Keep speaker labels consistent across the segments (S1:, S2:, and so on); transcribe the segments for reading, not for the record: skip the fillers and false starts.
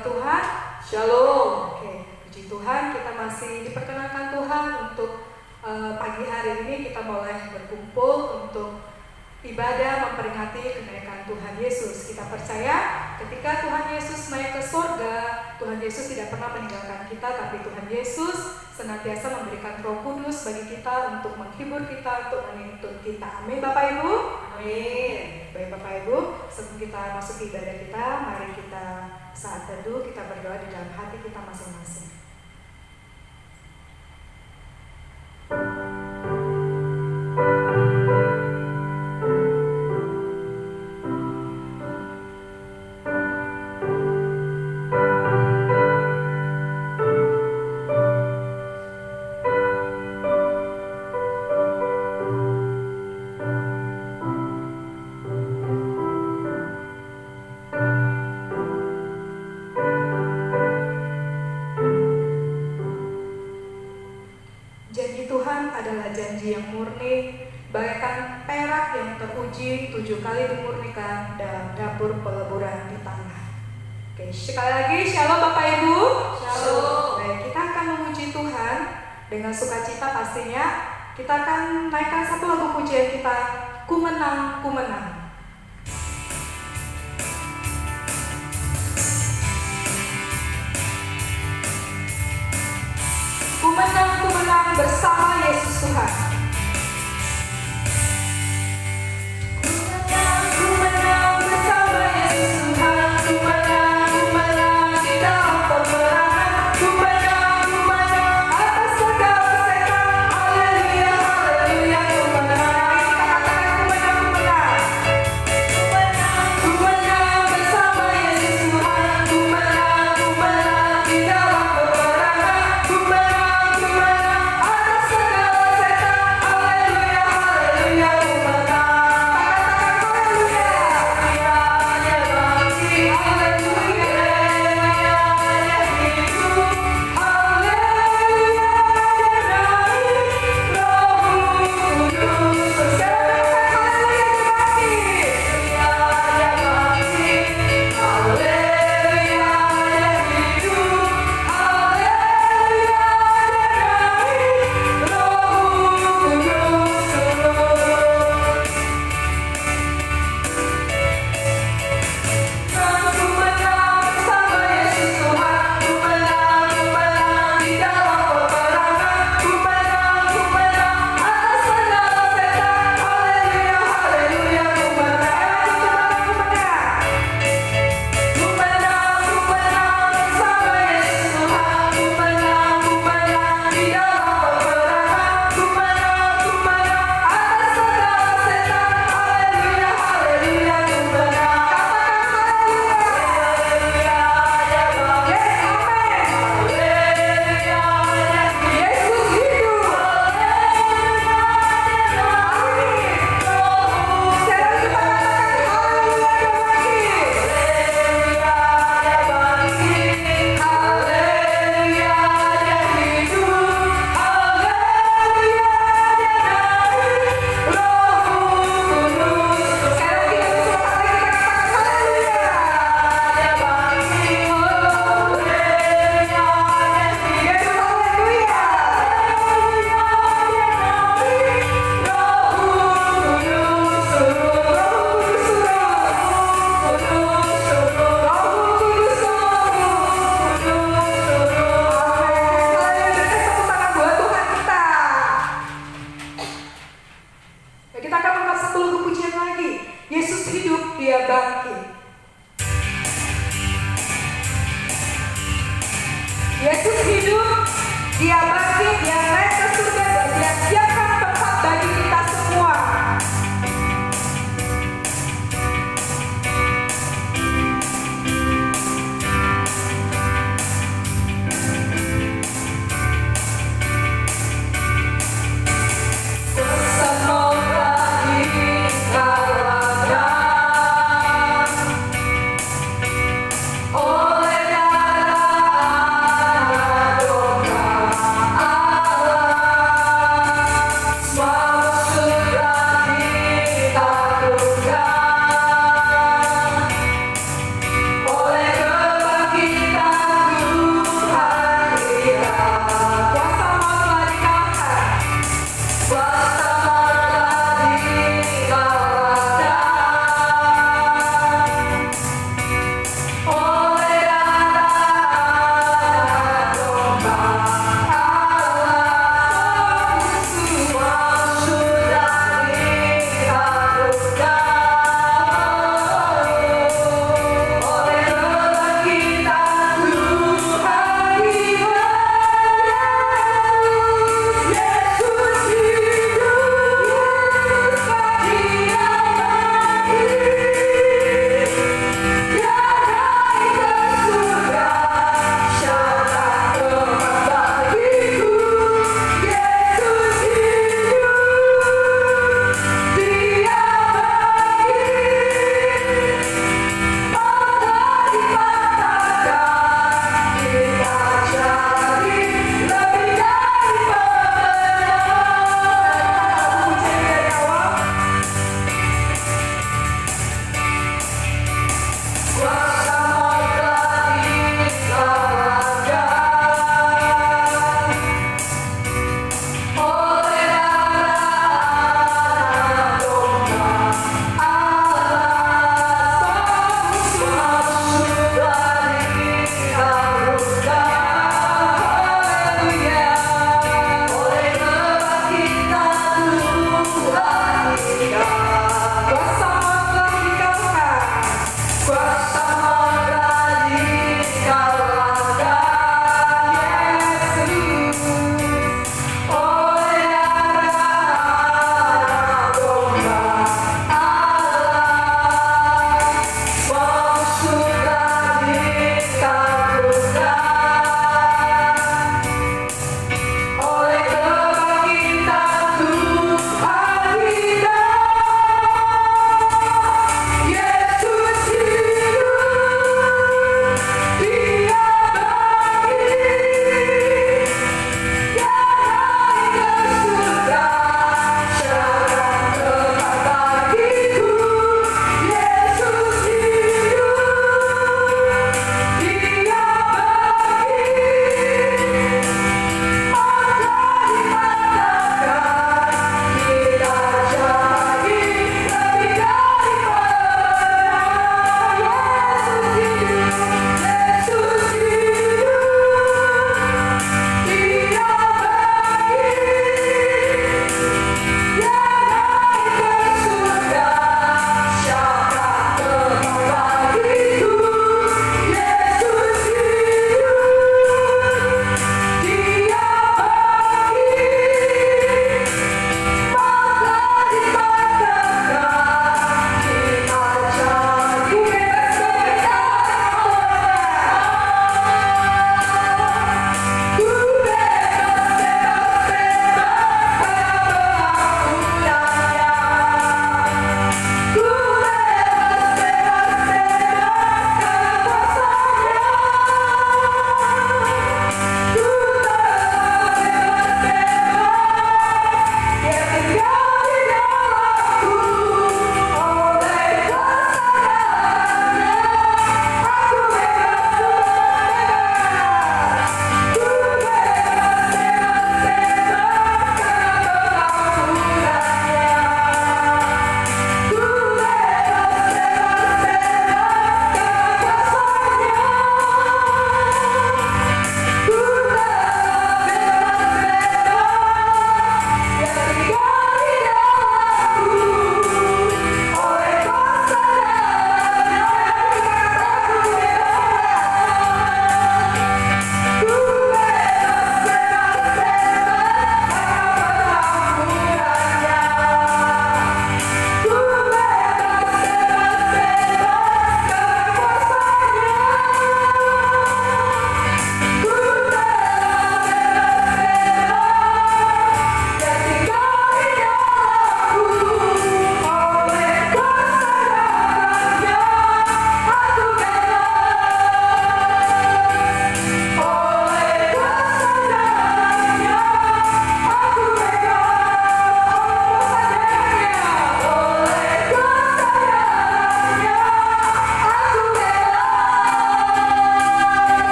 S1: firman Tuhan. Shalom. Oke, puji Tuhan, kita masih diperkenankan Tuhan untuk pagi hari ini kita boleh berkumpul untuk ibadah memperingati kenaikan Tuhan Yesus. Kita percaya ketika Tuhan Yesus naik ke surga, Tuhan Yesus tidak pernah meninggalkan kita, tapi Tuhan Yesus senantiasa memberikan Roh Kudus bagi kita untuk menghibur kita, untuk menuntun kita. Amin Bapak Ibu? Amin. Baik Bapak Ibu, sebelum kita masuk ibadah kita, mari kita saat teduh, kita berdoa di dalam hati kita masing-masing. Adalah janji yang murni, bagaikan perak yang teruji 7 kali dimurnikan dalam dapur peleburan di tanah. Oke, sekali lagi shalom Bapak Ibu. Shalom. Baik, kita akan memuji Tuhan dengan sukacita pastinya. Kita akan naikkan satu lagu pujian kita, Ku Menang, Ku Menang. Ku menang bersama Yesus Tuhan. Ku menang bersama Yesus Tuhan. Ku menang di dalam peperangan. Ku menang atas segala setan. Haleluya, haleluya, ku menang. Ku menang bersama Yesus Tuhan. Ku menang di dalam peperangan. Ku menang atas segala setan. Haleluya, haleluya, ku menang. Oleh darah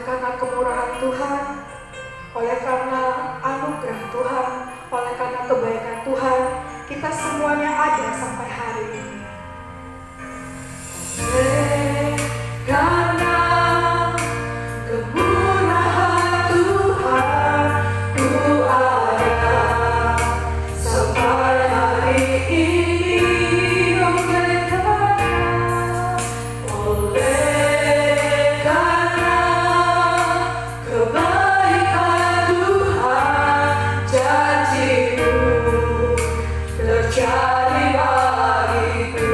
S1: karena kemurahan Tuhan, oleh karena anugerah Tuhan, oleh karena kebaikan Tuhan, kita semuanya ada sampai hari ini. Karena kemurahan Tuhan, ku ada sampai hari ini. Oleh karena kebaikan Tuhan, janji-Mu terjadi bagiku.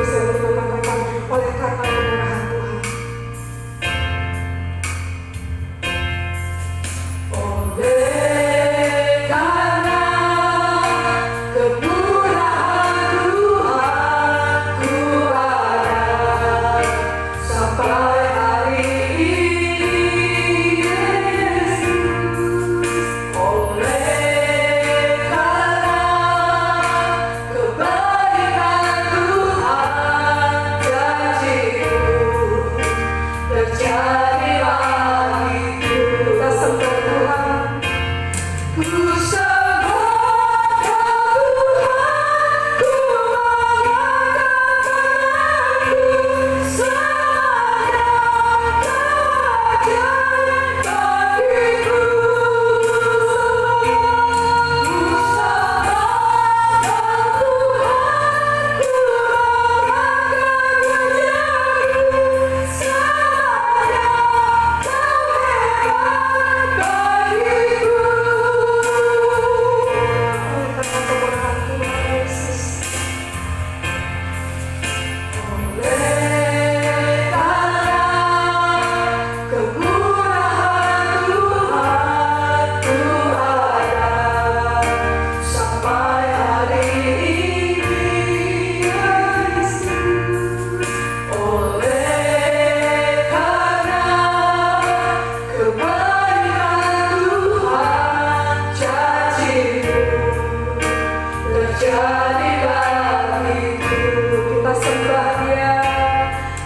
S1: Oleh karena kemurahan Tuhan, oleh karena kemurahan Tuhan, ku ada sampai hari ini, Yesus. Oleh karena kebaikan Tuhan, janji-Mu terjadi bagiku. Kita sembah Tuhan. Ku sembah Tuhan, ku mengangkat tanganku, semuanya Kau ajar bagiku. Ku sembah Tuhan, ku mengangkat wajahku, semuanya Kau hebat bagiku. Oleh karena kemurahan Tuhan Yesus, oleh karena kemurahan Tuhan, ku ada sampai hari ini, Yesus. Oleh karena kebaikan Tuhan, janji-Mu terjadi bagiku. Kita sembah Dia.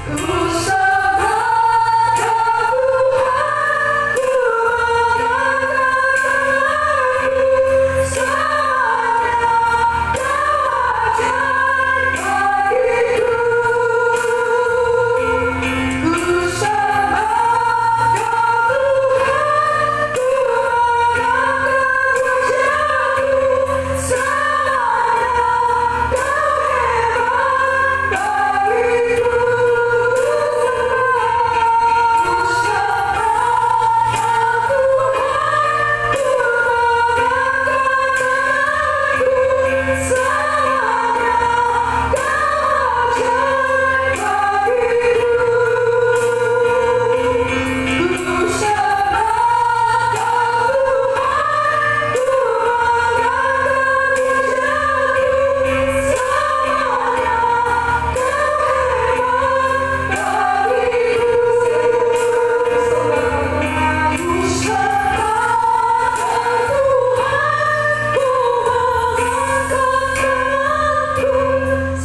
S1: Ku sembah Tuhan, ku mengangkat tanganku,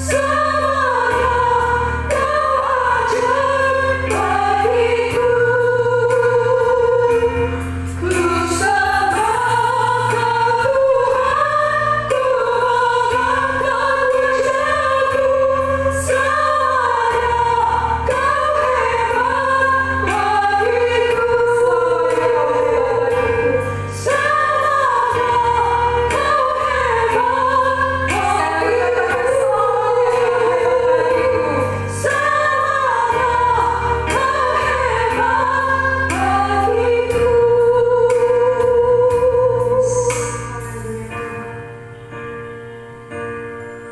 S1: semuanya Kau ajar bagiku. Ku sembah Tuhan, ku mengangkat wajahku, semuanya Kau hebat bagiku.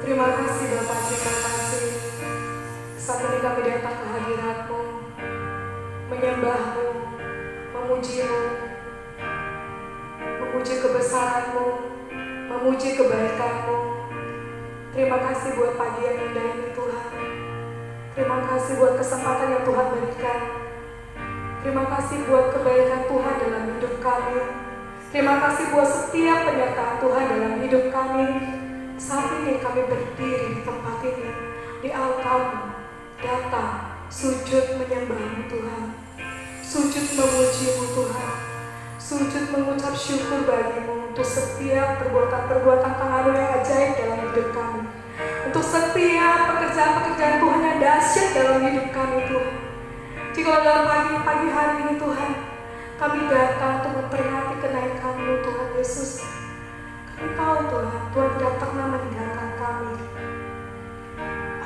S1: Terima kasih Bapak, terima kasih. Saat ini kami datang ke hadirat-Mu, menyembah-Mu, memuji-Mu, memuji kebesaran-Mu, memuji kebaikan-Mu. Terima kasih buat pagi yang indah ini Tuhan. Terima kasih buat kesempatan yang Tuhan berikan. Terima kasih buat kebaikan Tuhan dalam hidup kami. Terima kasih buat setiap penyertaan Tuhan dalam hidup kami. Saat ini kami berdiri di tempat ini, di altar-Mu, datang, sujud menyembah-Mu Tuhan. sujud memuji-Mu Tuhan, sujud mengucap syukur bagi-Mu untuk setiap perbuatan-perbuatan tangan-Mu yang ajaib dalam hidup kami, untuk setiap pekerjaan-pekerjaan Tuhan yang dahsyat dalam hidup kami Tuhan. Jika dalam pagi hari ini Tuhan, kami datang untuk memperingati kenaikan-Mu Tuhan Yesus, kami tahu Tuhan, Tuhan tidak pernah meninggalkan kami.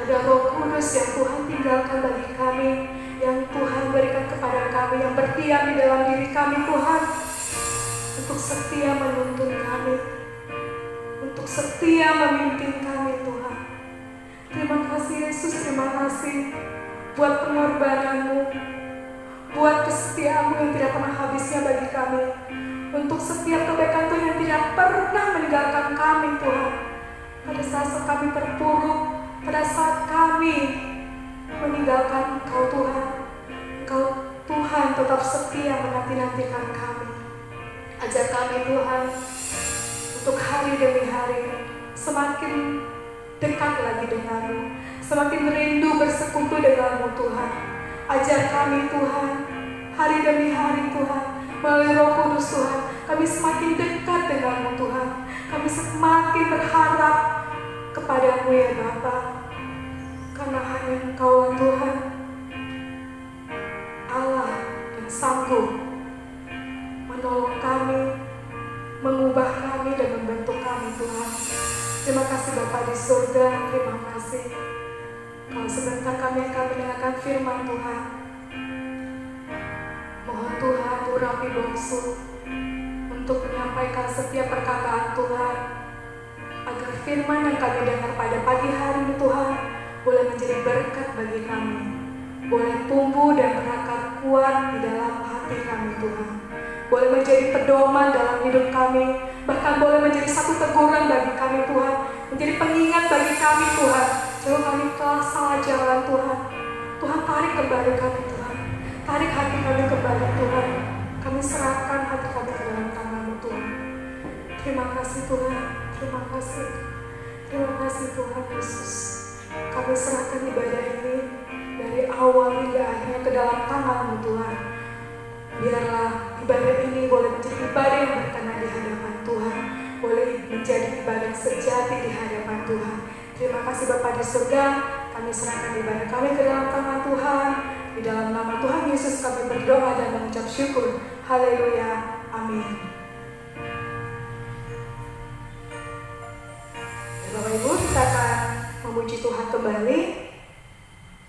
S1: Ada Roh Kudus yang Tuhan tinggalkan bagi kami, yang Tuhan berikan kepada kami, yang berdiam di dalam diri kami Tuhan, untuk setia menuntun kami, untuk setia memimpin kami Tuhan. Terima kasih Yesus, terima kasih buat pengorbanan-Mu, buat kesetiaan-Mu yang tidak pernah habisnya bagi kami, untuk setiap kebaikan Tuhan yang tidak pernah meninggalkan kami Tuhan. Pada saat kami terpuruk, pada saat kami meninggalkan Engkau Tuhan, Engkau Tuhan tetap setia menanti-nantikan kami. Ajar kami Tuhan untuk hari demi hari semakin dekat lagi dengan-Mu, semakin rindu bersekutu dengan-Mu Tuhan. Ajar kami Tuhan hari demi hari Tuhan, melalui Roh Kudus Tuhan, kami semakin dekat dengan-Mu Tuhan. Kami semakin berharap kepada-Mu ya Bapa, karena hanya Engkau Tuhan, Allah yang sanggup menolong kami, mengubah kami dan membentuk kami Tuhan. Terima kasih Bapa di surga, terima kasih. Kalau sebentar kami akan mendengarkan firman Tuhan, mohon Tuhan urapi bongsu untuk menyampaikan setiap perkataan Tuhan, agar firman yang kami dengar pada pagi hari ini Tuhan boleh menjadi berkat bagi kami, boleh tumbuh dan berakar kuat di dalam hati kami Tuhan, boleh menjadi pedoman dalam hidup kami, bahkan boleh menjadi satu teguran bagi kami Tuhan, menjadi pengingat bagi kami Tuhan. Jauh kami telah salah jalan Tuhan, Tuhan tarik kembali kami Tuhan, tarik hati kami kembali Tuhan. Kami serahkan hati kami ke dalam tangan-Mu Tuhan. Terima kasih Tuhan, terima kasih. Terima kasih Tuhan Yesus. Kami serahkan ibadah ini dari awal hingga akhirnya ke dalam tangan-Mu Tuhan. Biarlah ibadah ini boleh menjadi ibadah yang berkenan di hadapan Tuhan, boleh menjadi ibadah yang sejati di hadapan Tuhan. Terima kasih Bapa di surga, kami serahkan ibadah kami ke dalam tangan Tuhan. Di dalam nama Tuhan Yesus kami berdoa dan mengucap syukur. Haleluya, amin. Bapak Ibu, kita akan memuji Tuhan kembali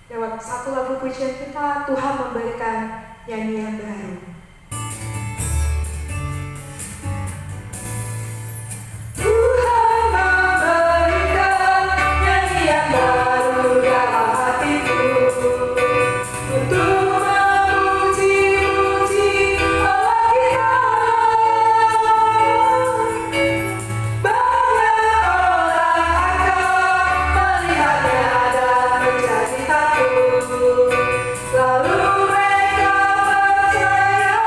S1: lewat satu lagu pujian kita, Tuhan memberikan nyanyian baru.
S2: Lalu mereka percaya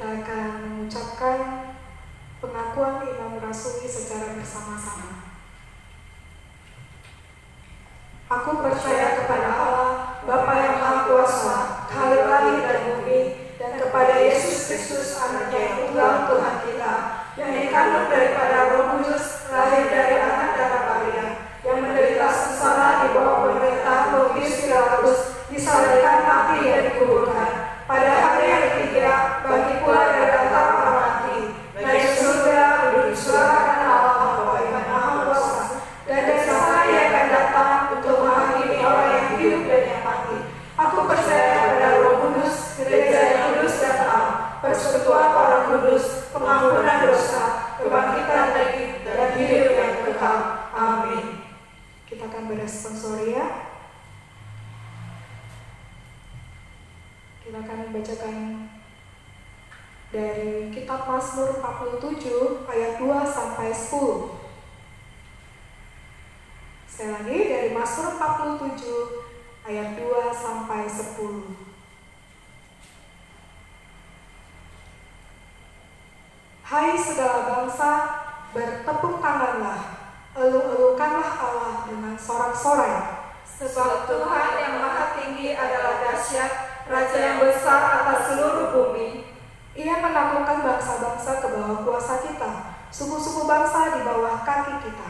S1: kita akan mengucapkan pengakuan iman rasuli secara bersama-sama. Aku percaya kepada Allah, Bapa yang Maha Kuasa, Khalil langit dan bumi, dan kepada Yesus Kristus, Anaknya yang tunggal Tuhan kita, yang dikandung daripada Roh Kudus, lahir dari anak darah Maria, yang menderita sengsara di bawah pemerintahan Pontius Pilatus, disalibkan, mati dan dikuburkan. Pada hari yang ketiga, bangkit pula dari antara orang mati, naik ke surga, duduk di sebelah kanan Allah Bapa yang Maha Kuasa, dan dari sana Ia akan datang untuk menghakimi orang yang hidup dan yang mati. Aku percaya kepada Roh Kudus, gereja yang kudus dan taat, persekutuan orang kudus, pengampunan dosa, kebangkitan dan hidup yang kekal. Amin. Kita akan beresponsori ya. Kita akan membacakan dari kitab Mazmur 47 ayat 2 sampai 10. Sekali lagi dari Mazmur 47 ayat 2 sampai 10. Hai segala bangsa, bertepuk tanganlah, elu-elukanlah Allah dengan sorak-sorai.
S2: Sebab Tuhan yang Maha Tinggi adalah dahsyat, Raja yang besar atas seluruh bumi.
S1: Ia menaklukkan bangsa-bangsa ke bawah kuasa kita, suku-suku bangsa di bawah kaki kita.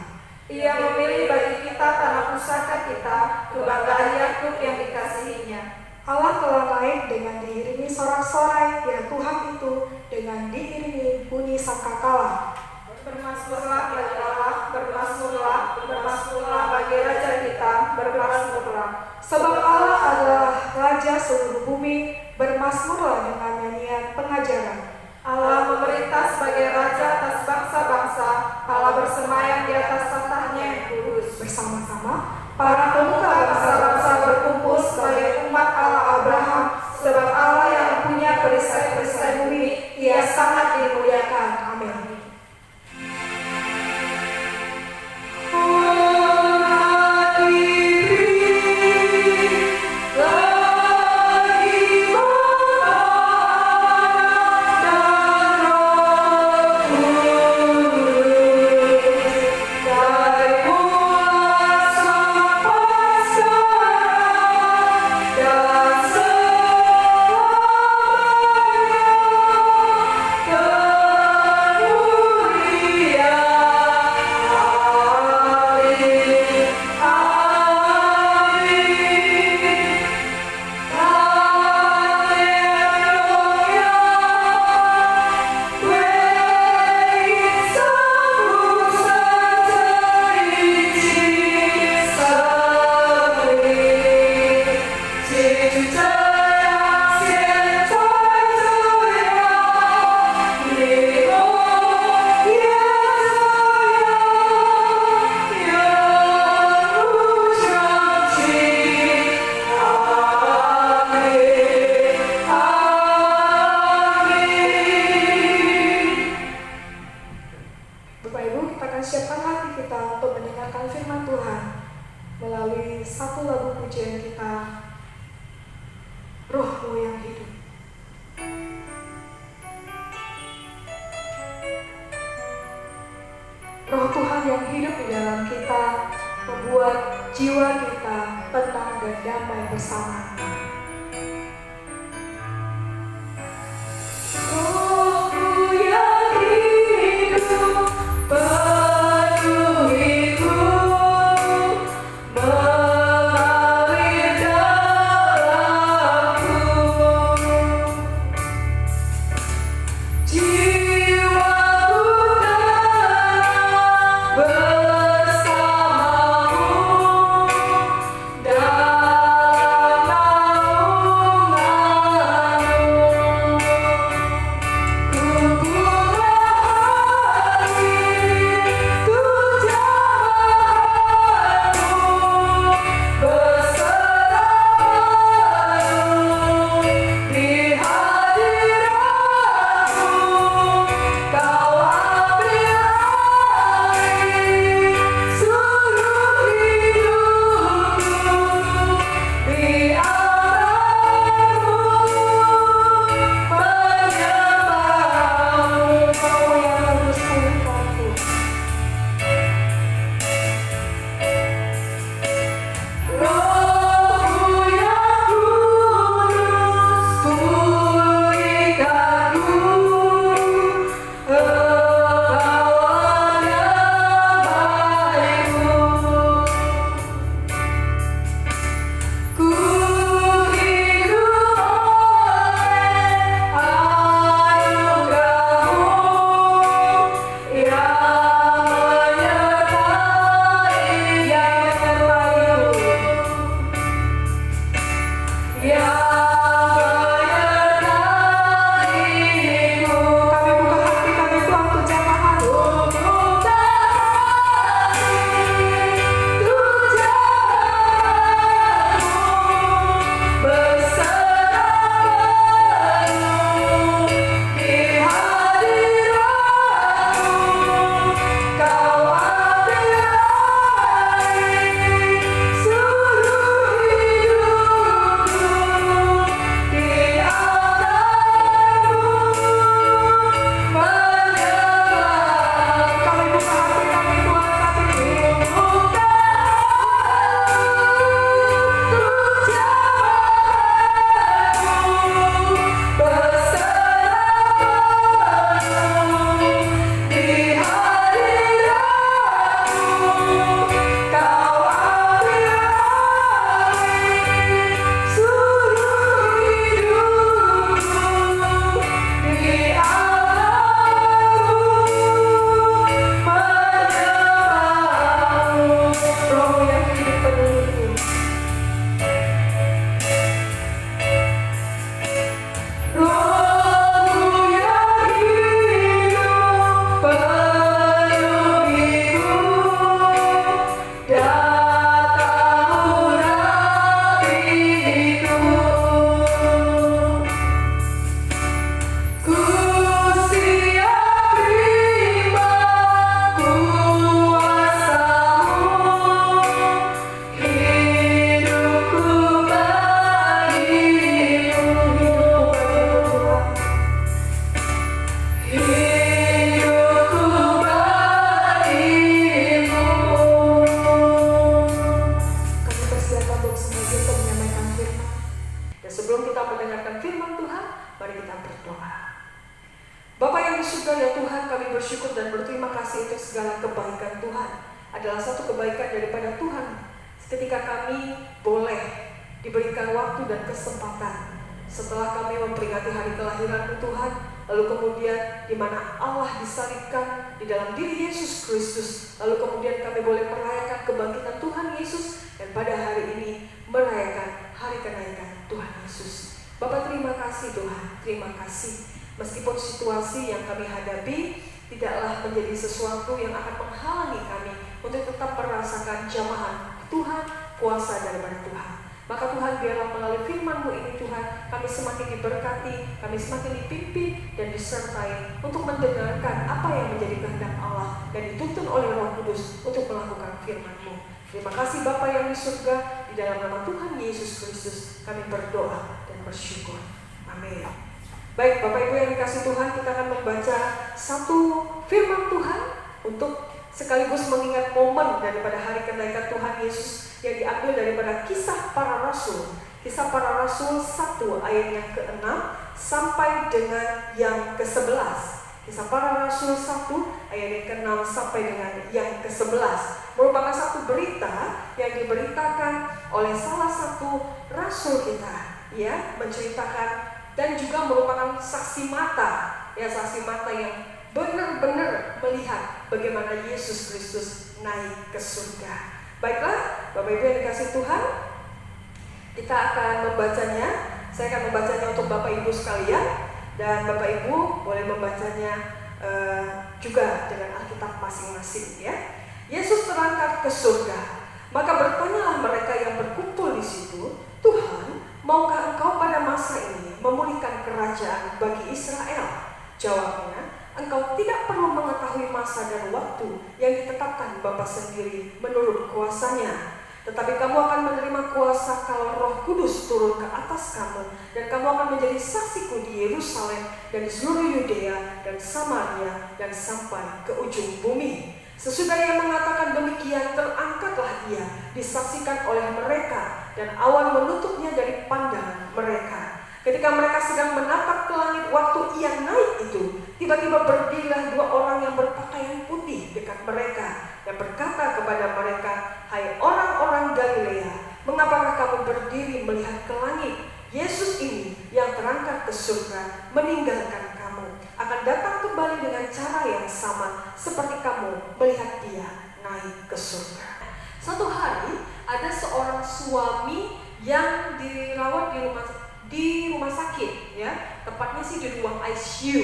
S2: Ia memilih bagi kita tanah pusaka kita, kebanggaan Yakub yang dikasihinya.
S1: Allah telah naik dengan diiringi sorak-sorai, ya Tuhan itu dengan diiringi bunyi sangkakala.
S2: Bermasmurlah bagi Allah, bermasmurlah, bermasmurlah bagi Raja kita, bermasmurlah.
S1: Sebab Allah adalah Raja seluruh bumi, bermasmurlah dengan nyanyian pengajaran.
S2: Allah memerintah sebagai Raja atas bangsa-bangsa, Allah bersemayam di atas tahtanya yang kudus.
S1: Bersama-sama, para pemuka bangsa-bangsa berkumpul sebagai umat Allah Abraham, sebab Allah yang punya perisai-perisai bumi, Ia sangat dimuliakan. Amin. Roh Tuhan yang hidup di dalam kita membuat jiwa kita tenang dan damai bersama. Rohku yang hidup penuhiku, mengalir dalamku. Jiwaku tenang bersamamu dalam naunganmu. Kukulah hati untuk jamahanmu, bersamamu di hadiratmu. surga ya Tuhan, kami bersyukur dan berterima kasih untuk segala kebaikan Tuhan. Adalah satu kebaikan daripada Tuhan ketika kami boleh diberikan waktu dan kesempatan setelah kami memperingati hari kelahiran Tuhan, lalu kemudian di mana Allah disalibkan di dalam diri Yesus Kristus, lalu kemudian kami boleh merayakan kebangkitan Tuhan Yesus, dan pada hari ini merayakan hari kenaikan Tuhan Yesus. Bapak, terima kasih Tuhan, terima kasih. Meskipun situasi yang kami hadapi tidaklah menjadi sesuatu yang akan menghalangi kami untuk tetap merasakan jamahan Tuhan, kuasa daripada Tuhan. Maka Tuhan, biarlah melalui firman-Mu ini Tuhan, kami semakin diberkati, kami semakin dipimpin dan disertai untuk mendengarkan apa yang menjadi kehendak Allah dan dituntun oleh Roh Kudus untuk melakukan firman-Mu. Terima kasih Bapa yang di surga, di dalam nama Tuhan Yesus Kristus kami berdoa dan bersyukur. Amin. Baik Bapak Ibu yang dikasih Tuhan, kita akan membaca satu firman Tuhan untuk sekaligus mengingat momen daripada hari kenaikan Tuhan Yesus yang diambil daripada Kisah Para Rasul. Kisah Para Rasul 1 ayat yang ke-6 sampai dengan yang ke-11. Kisah Para Rasul 1 ayat yang ke-6 sampai dengan yang ke-11 merupakan satu berita yang diberitakan oleh salah satu rasul kita, ya, menceritakan dan juga merupakan saksi mata, ya, saksi mata yang benar-benar melihat bagaimana Yesus Kristus naik ke surga. Baiklah, Bapak Ibu yang dikasih Tuhan, kita akan membacanya. Saya akan membacanya untuk Bapak Ibu sekalian, dan Bapak Ibu boleh membacanya juga dengan Alkitab masing-masing, ya. Yesus terangkat ke surga, maka bertanyalah mereka yang berkumpul di situ, "Tuhan, maukah Engkau pada masa ini memulihkan kerajaan bagi Israel?" Jawabnya, "Engkau tidak perlu mengetahui masa dan waktu yang ditetapkan Bapa sendiri menurut kuasanya. Tetapi kamu akan menerima kuasa kalau Roh Kudus turun ke atas kamu, dan kamu akan menjadi saksiku di Yerusalem dan di seluruh Yudea dan Samaria dan sampai ke ujung bumi." Sesudah ia mengatakan demikian, terangkatlah ia, disaksikan oleh mereka, dan awan menutupnya dari pandangan mereka. Ketika mereka sedang menatap ke langit waktu ia naik itu, tiba-tiba berdirilah 2 orang yang berpakaian putih dekat mereka dan berkata kepada mereka, "Hai orang-orang Galilea, mengapakah kamu berdiri melihat ke langit? Yesus ini yang terangkat ke surga meninggalkan kamu, akan datang kembali dengan cara yang sama seperti kamu melihat dia naik ke surga." Suatu hari ada seorang suami yang dirawat di rumah sakit, ya, tepatnya sih di ruang ICU,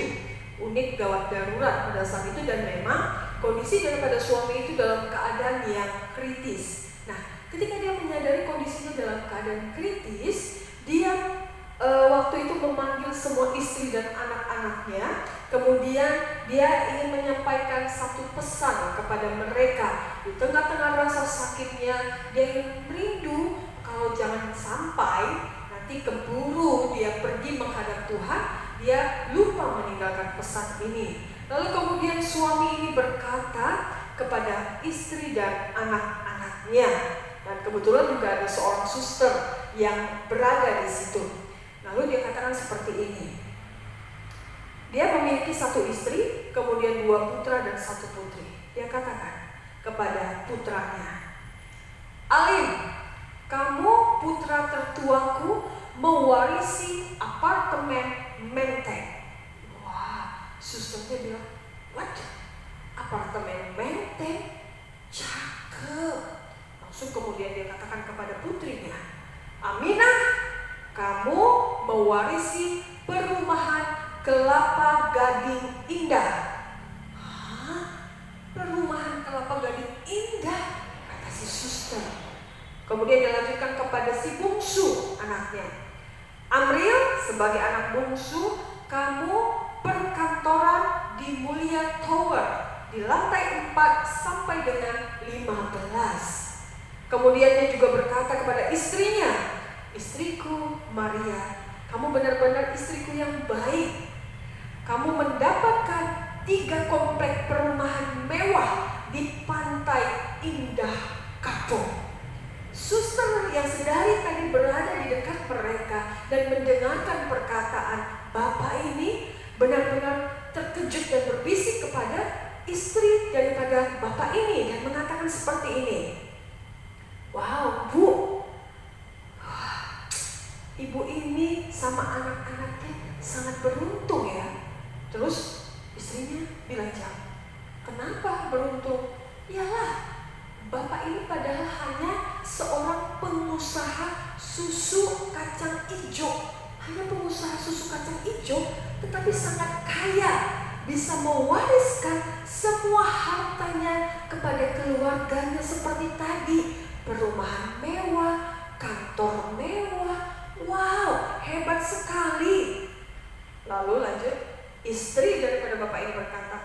S1: unit gawat darurat pada saat itu, dan memang kondisi daripada suami itu dalam keadaan yang kritis. Nah, ketika dia menyadari kondisinya dalam keadaan kritis, dia waktu itu memanggil semua istri dan anak-anaknya. Kemudian dia ingin menyampaikan satu pesan kepada mereka. Di tengah-tengah rasa sakitnya, dia ingin merindu kalau jangan sampai nanti keburu dia pergi menghadap Tuhan, dia lupa meninggalkan pesan ini. Lalu kemudian suami ini berkata kepada istri dan anak-anaknya, dan kebetulan juga ada seorang suster yang berada di situ. Lalu dia katakan seperti ini. Dia memiliki 1 istri, kemudian 2 putra dan 1 putri. Dia katakan kepada putranya, "Alim, kamu putra tertuaku mewarisi apartemen menteng." Wah, susternya bilang, "What? Apartemen menteng? Cakep." Langsung kemudian dia katakan kepada putrinya, "Aminah, kamu mewarisi perumahan Kelapa Gading Indah." "Hah? Perumahan Kelapa Gading Indah?" kata si suster. Kemudian dilanjutkan kepada si bungsu anaknya, "Amril, sebagai anak bungsu, kamu perkantoran di Mulia Tower di lantai 4 sampai dengan 15. Kemudian dia juga berkata kepada istrinya, "Istriku Maria, kamu benar-benar istriku yang baik. Kamu mendapatkan 3 komplek perumahan mewah di Pantai Indah Kapuk." Suster yang sedari tadi berada di dekat mereka dan mendengarkan perkataan bapak ini benar-benar
S3: terkejut dan berbisik kepada istri daripada bapak ini dan mengatakan seperti ini. Wow, Bu, ibu ini sama anak-anaknya sangat beruntung ya. Terus istrinya bilang, kenapa beruntung? Iyalah, bapak ini padahal hanya seorang pengusaha susu kacang hijau. Hanya pengusaha susu kacang hijau, tetapi sangat kaya, bisa mewariskan semua hartanya kepada keluarganya seperti tadi. Perumahan mewah, kantor mewah. Wow, hebat sekali. Lalu lanjut, istri daripada bapak ini berkata,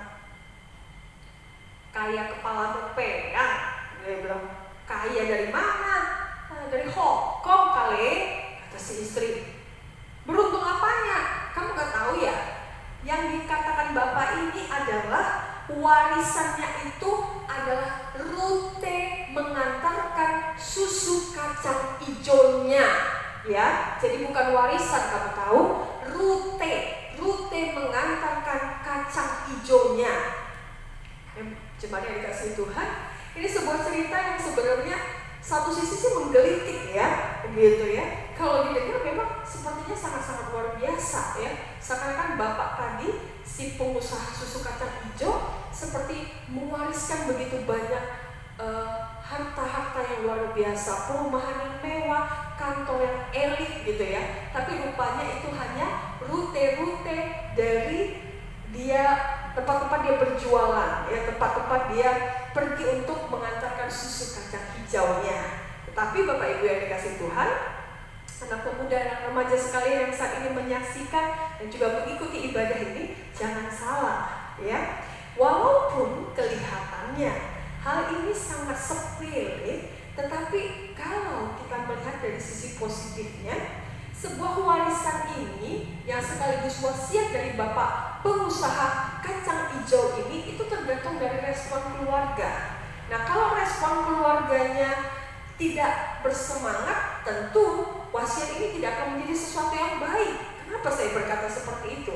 S3: kaya kepala peang. Dia bilang, kaya dari mana? Dari Hong Kong kali, kata si istri. Beruntung apanya? Kamu gak tahu ya? Yang dikatakan bapak ini adalah warisannya itu adalah rute mengantarkan susu kacang hijaunya, ya. Jadi bukan warisan, kamu tahu, rute mengantarkan kacang hijaunya. Jemaat yang dikasihi Tuhan, ini sebuah cerita yang sebenarnya satu sisi sih menggelitik ya, begitu ya. Kalau didengar memang sepertinya sangat-sangat luar biasa ya. Seakan-akan bapak tadi, si pengusaha susu kacang hijau, seperti mewariskan begitu banyak harta-harta yang luar biasa, perumahan yang mewah, kantor yang elit gitu ya. Tapi rupanya itu hanya rute-rute dari dia, tempat-tempat dia berjualan ya, tempat-tempat dia pergi untuk mengantarkan susu kacang hijaunya. Tetapi Bapak Ibu yang dikasihi Tuhan, anak pemuda dan remaja sekalian yang saat ini menyaksikan dan juga mengikuti ibadah ini, jangan salah ya. Walaupun kelihatannya hal ini sangat sepele, tetapi kalau kita melihat dari sisi positifnya, sebuah warisan ini yang sekaligus wasiat dari bapak pengusaha kacang hijau ini itu tergantung dari respon keluarga. Nah, kalau respon keluarganya tidak bersemangat, tentu wasiat ini tidak akan menjadi sesuatu yang baik. Kenapa saya berkata seperti itu?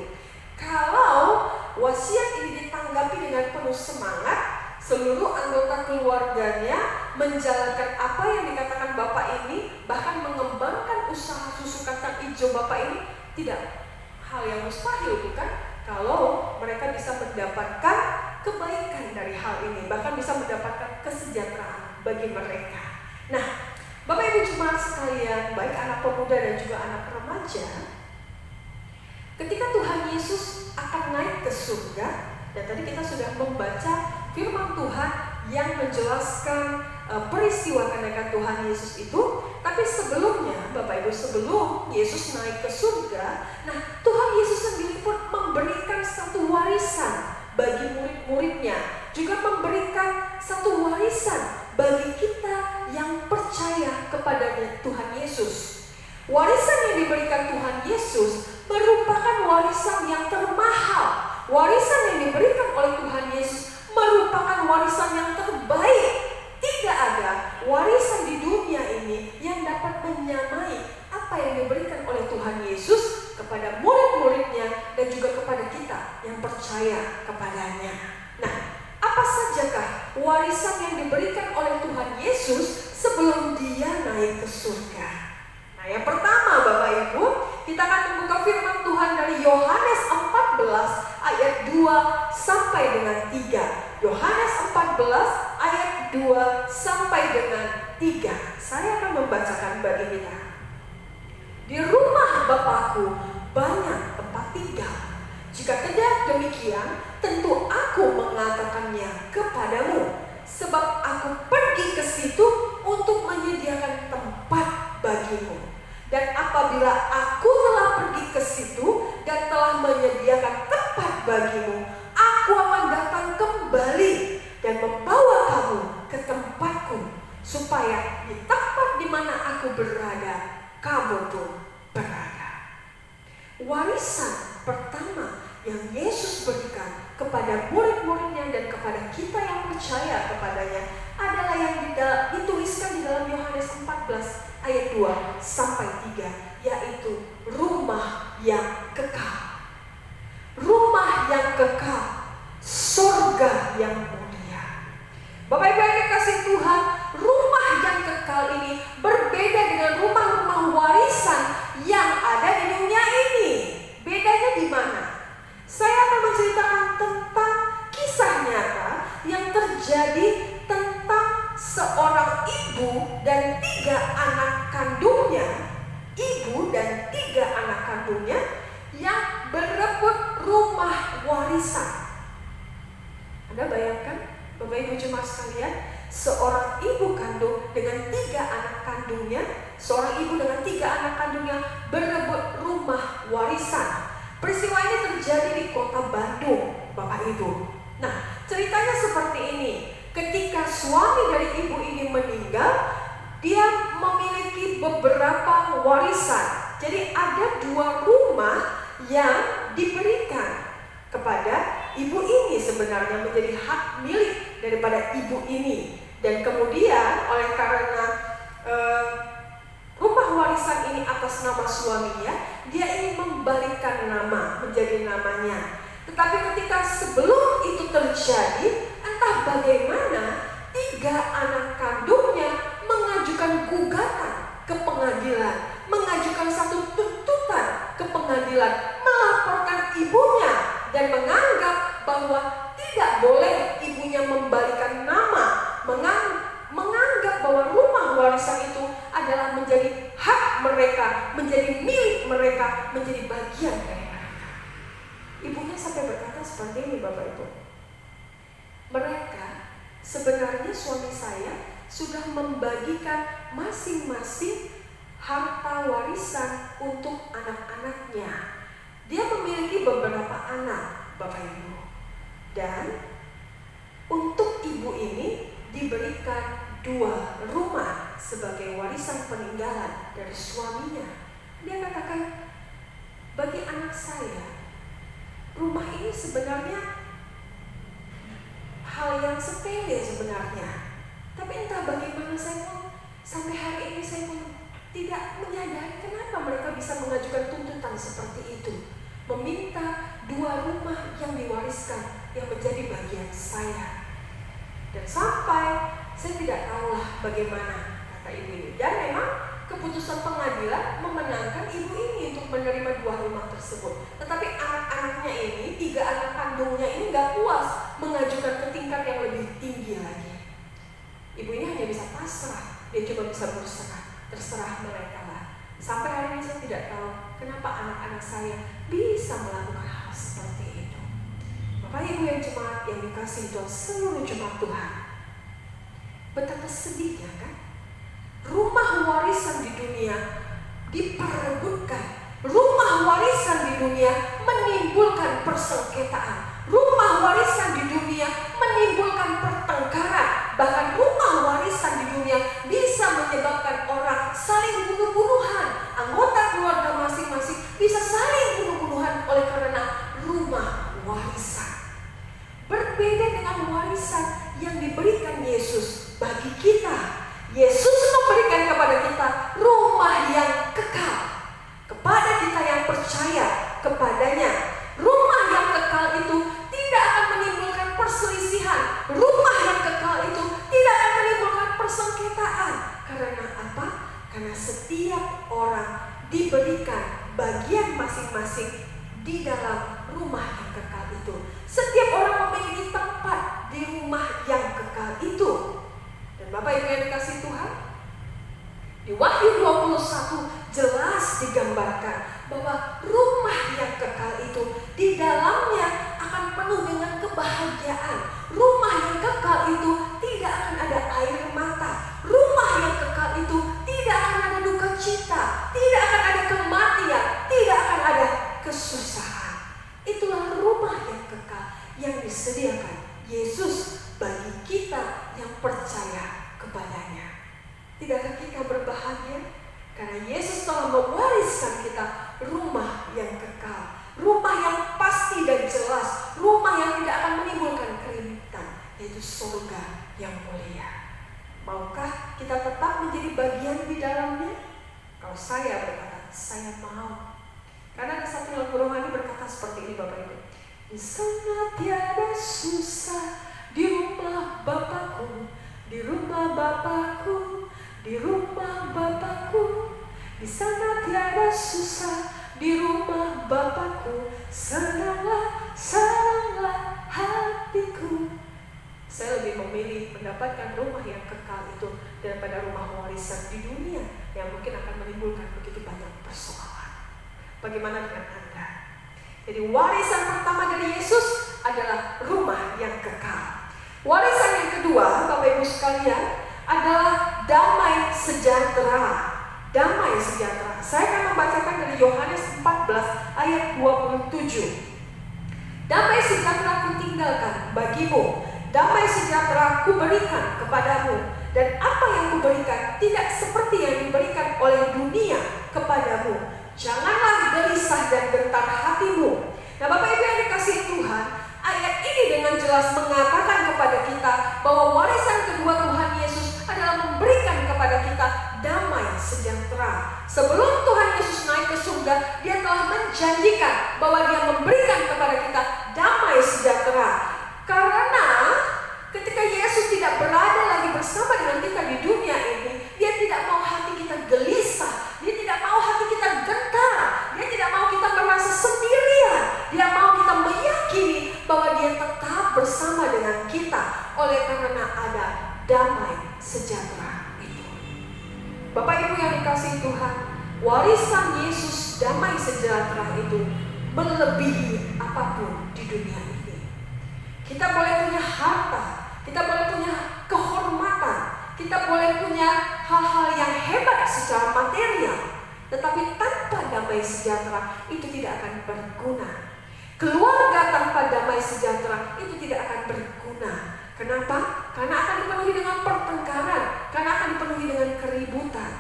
S3: Kalau wasiat ini ditanggapi dengan penuh semangat, seluruh anggota keluarganya menjalankan apa yang dikatakan bapak ini, bahkan mengembangkan usaha susu kacang hijau bapak ini, tidak hal yang mustahil, bukan? Kalau mereka bisa mendapatkan kebaikan dari hal ini, bahkan bisa mendapatkan kesejahteraan bagi mereka. Nah, Bapak Ibu jemaat sekalian, baik anak pemuda dan juga anak remaja, ketika Tuhan Yesus akan naik ke surga, dan tadi kita sudah membaca firman Tuhan yang menjelaskan peristiwa kenaikan Tuhan Yesus itu. Tapi sebelumnya, Bapak Ibu, sebelum Yesus naik ke surga, nah Tuhan Yesus sendiri pun memberikan satu warisan bagi murid-muridnya, juga memberikan satu warisan bagi kita yang percaya kepada Tuhan Yesus. Warisan yang diberikan Tuhan Yesus merupakan warisan yang termahal. Warisan yang diberikan oleh Tuhan Yesus merupakan warisan yang terbaik. Tidak ada warisan di dunia ini yang dapat menyamai apa yang diberikan oleh Tuhan Yesus kepada murid-muridnya dan juga kepada kita yang percaya kepadanya. Nah, apa sajakah warisan yang diberikan oleh Tuhan Yesus sebelum dia naik ke surga? Nah, yang pertama Bapak Ibu, kita akan membuka firman Tuhan dari Yohanes 14 ayat 2 sampai dengan 3. Yohanes 14 ayat 2 sampai dengan 3. Saya akan membacakan bagi kita. Di rumah Bapakku banyak tempat tinggal. Jika tidak demikian, tentu aku mengatakannya kepadamu. Sebab aku pergi ke situ untuk menyediakan tempat bagimu. Dan apabila aku telah pergi ke situ dan telah menyediakan tempat bagimu, aku akan datang kembali dan membawa kamu ke tempatku, supaya di tempat di mana aku berada, kamu pun berada. Warisan pertama yang Yesus berikan kepada murid-muridnya dan kepada kita yang percaya kepadanya adalah yang dituliskan di dalam Yohanes 14 ayat 2 sampai 3, yaitu rumah yang kekal. Rumah yang kekal, surga yang mulia. Bapak Ibu yang dikasihi Tuhan, rumah yang kekal ini berbeda dengan rumah-rumah warisan yang ada di dunia ini. Bedanya di mana? Saya akan menceritakan tentang kisah nyata yang terjadi tentang seorang ibu dan 3 anak kandungnya. Ibu dan 3 anak kandungnya yang berebut rumah warisan. Anda bayangkan, Bapak Ibu jemaat sekalian, seorang ibu kandung dengan 3 anak kandungnya, seorang ibu dengan 3 anak kandungnya berebut rumah warisan. Peristiwa ini terjadi di kota Bandung, Bapak Ibu. Nah, ceritanya seperti ini. Ketika suami dari ibu ini meninggal, dia memiliki beberapa warisan. Jadi ada 2 rumah yang diberikan kepada ibu ini, sebenarnya menjadi hak milik daripada ibu ini. Dan kemudian oleh karena rumah warisan ini atas nama suaminya, dia ingin membalikkan nama menjadi namanya. Tetapi ketika sebelum itu terjadi, entah bagaimana 3 anak kandungnya mengajukan gugatan ke pengadilan, mengajukan satu tuntutan ke pengadilan, melaporkan ibunya dan menganggap bahwa tidak boleh ibunya membalikkan nama, menganggap bahwa rumah warisan itu adalah menjadi hak mereka, menjadi milik mereka, menjadi bagian dari mereka. Ibunya sampai berkata seperti ini, Bapak Ibu. Mereka, sebenarnya suami saya sudah membagikan masing-masing harta warisan untuk anak-anaknya. Dia memiliki beberapa anak, Bapak Ibu. Dan untuk ibu ini diberikan 2 rumah sebagai warisan peninggalan dari suaminya. Dia katakan, bagi anak saya, rumah ini sebenarnya hal yang sepele sebenarnya. Tapi entah bagaimana saya pun sampai hari ini saya pun tidak menyadari kenapa mereka bisa mengajukan tuntutan seperti itu, meminta 2 rumah yang diwariskan yang menjadi bagian saya. Dan sampai saya tidak tahulah bagaimana, kata ibu ini. Dan memang keputusan pengadilan memenangkan ibu ini untuk menerima 2 rumah tersebut. Tetapi anak-anaknya ini, 3 anak kandungnya ini gak puas mengajukan ke tingkat yang lebih tinggi lagi. Ibu ini hanya bisa pasrah, dia cuma bisa berserah, terserah mereka lah. Sampai hari ini saya tidak tahu kenapa anak-anak saya bisa melakukan hal seperti itu. Bapak Ibu yang jemaat yang dikasihi Tuhan, seluruh jemaat Tuhan, betapa sedihnya kan? Rumah warisan di dunia diperebutkan. Rumah warisan di dunia menimbulkan persengketaan. Rumah warisan di dunia menimbulkan pertengkaran. Bahkan rumah warisan di dunia bisa menyebabkan orang saling bunuh-bunuhan. Anggota keluarga masing-masing bisa saling bunuh-bunuhan oleh karena rumah warisan. Berbeda dengan warisan yang diberikan Yesus bagi kita. Yesus memberikan kepada kita rumah yang kekal. Kepada kita yang percaya kepadanya, rumah yang kekal itu tidak akan menimbulkan perselisihan. Rumah yang kekal itu tidak akan menimbulkan persengketaan. Karena apa? Karena setiap orang diberikan bagian masing-masing di dalam rumah yang kekal itu. Setiap orang memiliki tempat di rumah yang kekal itu. Dan Bapak Ibu yang dikasihi Tuhan, di Wahyu 21 jelas digambarkan bahwa rumah yang kekal itu di dalamnya akan penuh dengan kebahagiaan. Rumah yang kekal itu tidak akan ada air mata. Rumah yang kekal itu tidak akan ada duka cita, tidak akan ada kematian, tidak akan ada kesusahan. Itulah rumah yang kekal yang disediakan Yesus bagi kita yang percaya kepadanya. Tidakkah kita berbahagia? Karena Yesus telah mewariskan kita rumah yang kekal, rumah yang pasti dan jelas, rumah yang tidak akan menimbulkan kerimitan, yaitu surga yang mulia. Maukah kita tetap menjadi bagian di dalamnya? Kalau saya berkata, saya mau. Karena ada satu lagu rohani berkata seperti ini, Bapak Ibu. Di sana tiada susah, di rumah Bapakku, di rumah Bapakku, di rumah Bapakku. Di sana tiada susah, di rumah Bapakku. Senanglah, senanglah hatiku. Saya lebih memilih mendapatkan rumah yang kekal itu daripada rumah warisan di dunia yang mungkin akan menimbulkan begitu banyak persoalan. Bagaimana dengan Anda? Jadi warisan pertama dari Yesus adalah rumah yang kekal. Warisan yang kedua, Bapak Ibu sekalian, adalah damai sejahtera. Damai sejahtera. Saya akan membacakan dari Yohanes 14 ayat 27. Damai sejahtera kutinggalkan bagimu, damai sejahtera kuberikan kepadamu, dan apa yang kuberikan tidak seperti yang diberikan oleh dunia kepadamu. Janganlah gelisah dan gentar hatimu. Nah, Bapak Ibu yang dikasihi Tuhan, ayat ini dengan jelas mengatakan kepada kita bahwa warisan kedua Tuhan Yesus adalah memberikan kepada kita damai sejahtera. Sebelum Tuhan Yesus naik ke surga, Dia telah menjanjikan bahwa Dia memberikan kepada kita damai sejahtera. Karena ketika Yesus tidak berada lagi bersama dengan kita di dunia ini, Dia tidak mau hati kita gelisah, Dia tidak mau hati kita gentar, Dia tidak mau kita merasa sendirian. Dia mau kita meyakini bahwa Dia tetap bersama dengan kita oleh karena ada damai sejahtera itu. Bapak Ibu yang dikasihi Tuhan, warisan Yesus damai sejahtera itu melebihi apapun di dunia ini. Kita boleh punya harta, kita boleh punya kehormatan, kita boleh punya hal-hal yang hebat secara material, tetapi tanpa damai sejahtera itu tidak akan berguna. Keluarga tanpa damai sejahtera itu tidak akan berguna. Kenapa? Karena akan dipenuhi dengan pertengkaran, karena akan dipenuhi dengan keributan.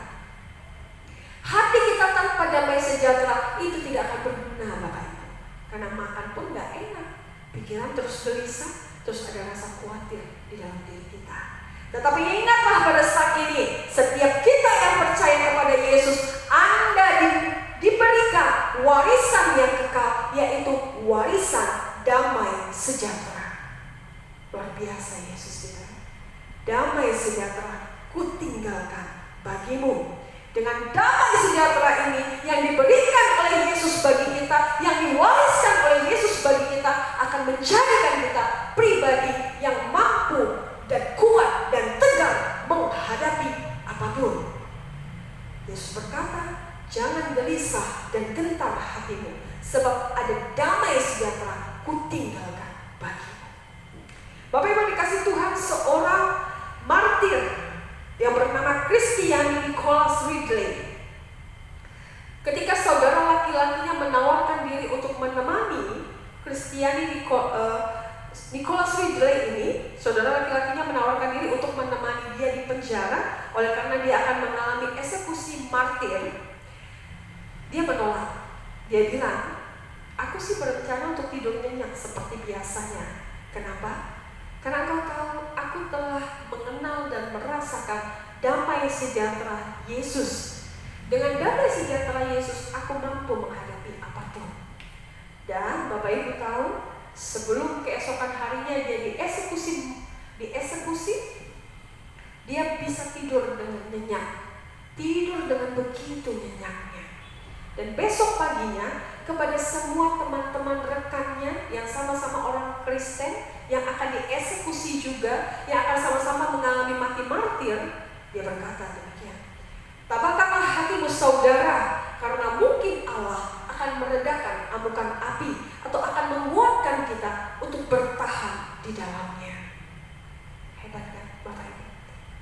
S3: Hati kita tanpa damai sejahtera itu tidak akan berguna, Bapak Ibu. Karena makan pun gak enak, pikiran terus gelisah, terus ada rasa khawatir di dalam diri kita. Tetapi ingatlah pada saat ini, setiap kita yang percaya kepada Yesus, Anda diberikan warisan yang kekal, yaitu warisan damai sejahtera. Luar biasa Yesus kita. Damai sejahtera kutinggalkan bagimu. Dengan damai sejahtera ini yang diberikan oleh Yesus bagi kita, yang diwariskan oleh Yesus bagi kita, akan menjadikan kita pribadi yang mampu dan kuat dan tegar menghadapi apapun. Yesus berkata, jangan gelisah dan gentar hatimu, sebab ada damai sejahtera kutinggalkan bagimu. Bapak Ibu dikasih Tuhan, seorang martir yang bernama Christian Nicholas Ridley. Ketika saudara laki-lakinya menawarkan diri untuk menemani Christian Nicholas Ridley ini, saudara laki-lakinya menawarkan diri untuk menemani dia di penjara oleh karena dia akan mengalami eksekusi martir. Dia menolak. Dia bilang, aku sih berencana untuk tidur nyenyak seperti biasanya. Kenapa? Karena engkau tahu, aku telah mengenal dan merasakan damai sejahtera Yesus. Dengan damai sejahtera Yesus, aku mampu menghadapi apapun. Dan Bapak Ibu tahu, sebelum keesokan harinya dia dieksekusi, dia bisa tidur dengan nyenyak. Tidur dengan begitu nyenyaknya. Dan besok paginya, kepada semua teman-teman rekannya yang sama-sama orang Kristen, yang akan dieksekusi juga, yang akan sama-sama mengalami mati martir, dia berkata demikian, tabahkanlah hatimu saudara, karena mungkin Allah akan meredakan amukan api, atau akan menguatkan kita untuk bertahan di dalamnya. Hebat kan Bapak Ibu?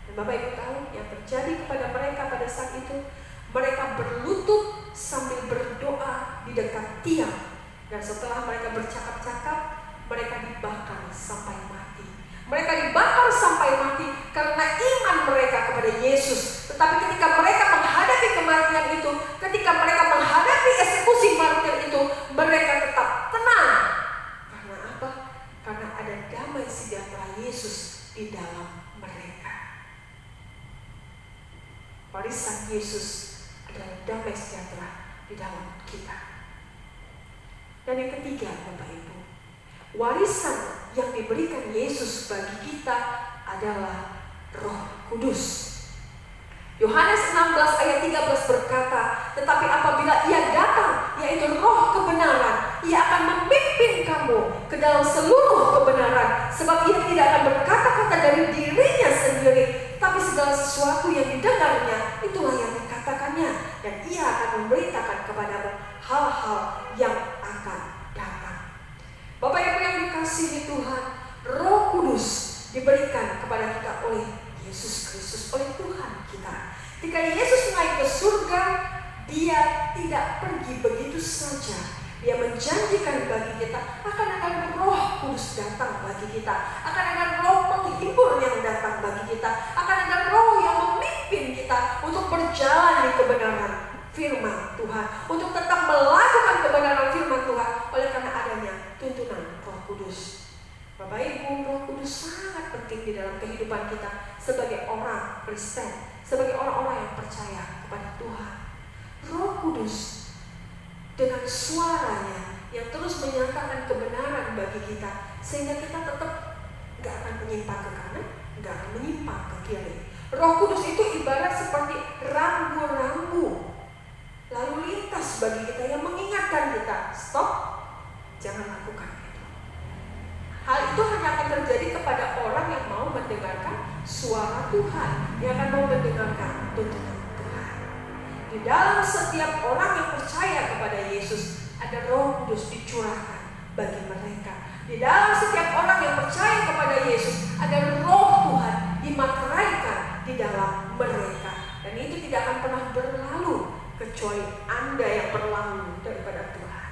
S3: Dan Bapak Ibu tahu yang terjadi kepada mereka pada saat itu, mereka berlutut sambil berdoa di dekat tiang, dan setelah mereka bercakap-cakap, mereka dibakar sampai mati. Mereka dibakar sampai mati karena iman mereka kepada Yesus. Tetapi ketika mereka menghadapi kematian itu, ketika mereka menghadapi eksekusi martir itu, mereka tetap tenang. Karena apa? Karena ada damai sejahtera Yesus di dalam mereka. Warisan Yesus adalah damai sejahtera di dalam kita. Dan yang ketiga, Bapak Ibu, Warisan yang diberikan Yesus bagi kita adalah Roh Kudus. Yohanes 16 ayat 13 berkata, tetapi apabila Ia datang, yaitu Roh kebenaran, Ia akan memimpin kamu ke dalam seluruh kebenaran, sebab Ia tidak akan berkata-kata dari dirinya sendiri, tapi segala sesuatu yang didengarnya, itulah yang dikatakannya, dan Ia akan memberitakan kepadamu hal-hal yang akan datang. Bapak Ibu yang dikasihi Tuhan, Roh Kudus diberikan kepada kita oleh Yesus Kristus, oleh Tuhan kita. Ketika Yesus naik ke surga, Dia tidak pergi begitu saja. Dia menjanjikan bagi kita akan ada Roh Kudus datang bagi kita, akan ada Roh penghibur yang datang bagi kita, akan ada Roh yang memimpin kita untuk berjalan di kebenaran firman Tuhan, untuk tetap melakukan kebenaran firman Tuhan oleh karena adanya tuntunan Roh Kudus. Bapak Ibu, Roh Kudus sangat penting di dalam kehidupan kita sebagai orang Kristen, sebagai orang-orang yang percaya kepada Tuhan. Roh Kudus dengan suaranya yang terus menyatakan kebenaran bagi kita, sehingga kita tetap gak akan menyimpang ke kanan, gak akan menyimpang ke kiri. Roh Kudus itu ibarat seperti rambu-rambu lalu lintas bagi kita yang mengingatkan kita, stop, jangan lakukan itu. Hal itu hanya akan terjadi kepada orang yang mau mendengarkan suara Tuhan, yang akan mau mendengarkan tuntunan Tuhan. Di dalam setiap orang yang percaya kepada Yesus, ada Roh Kudus dicurahkan bagi mereka. Di dalam setiap orang yang percaya kepada Yesus, ada Roh Tuhan dimateraikan di dalam mereka. Dan itu tidak akan pernah berlalu kecuali Anda yang berlalu daripada Tuhan.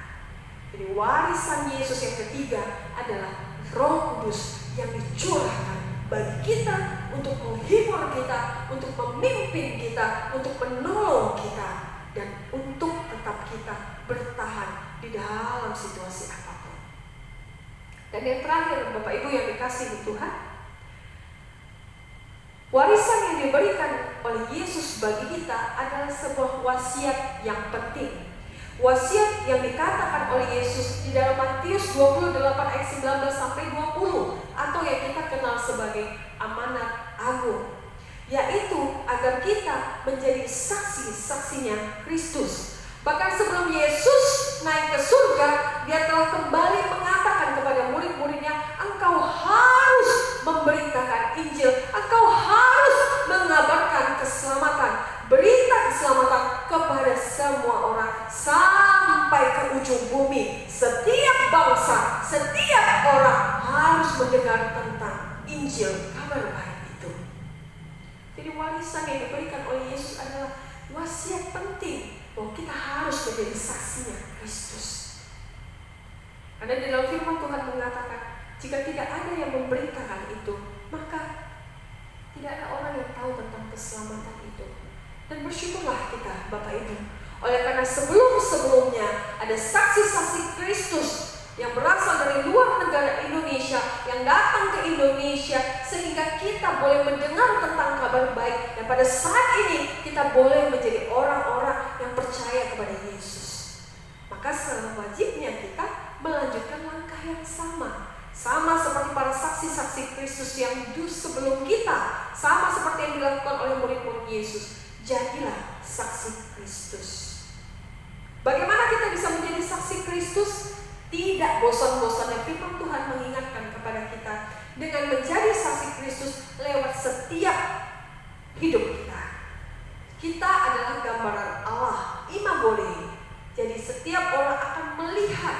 S3: Jadi warisan Yesus yang ketiga adalah Roh Kudus yang dicurahkan bagi kita untuk menghibur kita, untuk memimpin kita, untuk menolong kita, dan untuk tetap kita bertahan di dalam situasi apapun. Dan yang terakhir, Bapak Ibu yang dikasihi Tuhan, warisan yang diberikan oleh Yesus bagi kita adalah sebuah wasiat yang penting. Wasiat yang dikatakan oleh Yesus di dalam Matius 28 ayat 19 sampai 20, atau yang kita kenal sebagai amanat agung, yaitu agar kita menjadi saksi-saksinya Kristus. Bahkan sebelum Yesus naik ke surga, Dia telah kembali mengatakan kepada murid-muridnya, engkau harus memberitakan Injil, engkau harus mengabarkan keselamatan, berita keselamatan kepada semua orang sampai ke ujung bumi. Setiap bangsa, setiap orang harus mendengar tentang Injil, kabar baik itu. Jadi warisan yang diberikan oleh Yesus adalah wasiat penting bahwa kita harus menjadi saksinya Kristus. Karena di dalam firman Tuhan mengatakan, jika tidak ada yang memberitakan itu, maka tidak ada orang yang tahu tentang keselamatan itu. Dan bersyukurlah kita, Bapak Ibu, oleh karena sebelum-sebelumnya ada saksi-saksi Kristus yang berasal dari luar negara Indonesia, yang datang ke Indonesia, sehingga kita boleh mendengar tentang kabar baik. Dan pada saat ini kita boleh menjadi orang-orang yang percaya kepada Yesus. Maka sewajibnya kita melanjutkan langkah yang sama. Sama seperti para saksi-saksi Kristus yang hidup sebelum kita, sama seperti yang dilakukan oleh murid-murid Yesus. Jadilah saksi Kristus. Bagaimana kita bisa menjadi saksi Kristus? Tidak bosan-bosannya firman Tuhan mengingatkan kepada kita dengan menjadi saksi Kristus lewat setiap hidup kita. Kita adalah gambaran Allah, imago Dei. Jadi setiap orang akan melihat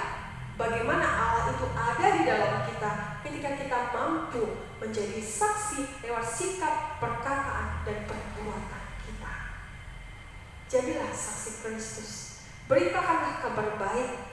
S3: bagaimana Allah itu ada di dalam kita ketika kita mampu menjadi saksi lewat sikap, perkataan, dan perbuatan kita. Jadilah saksi Kristus. Beritakanlah kabar baik.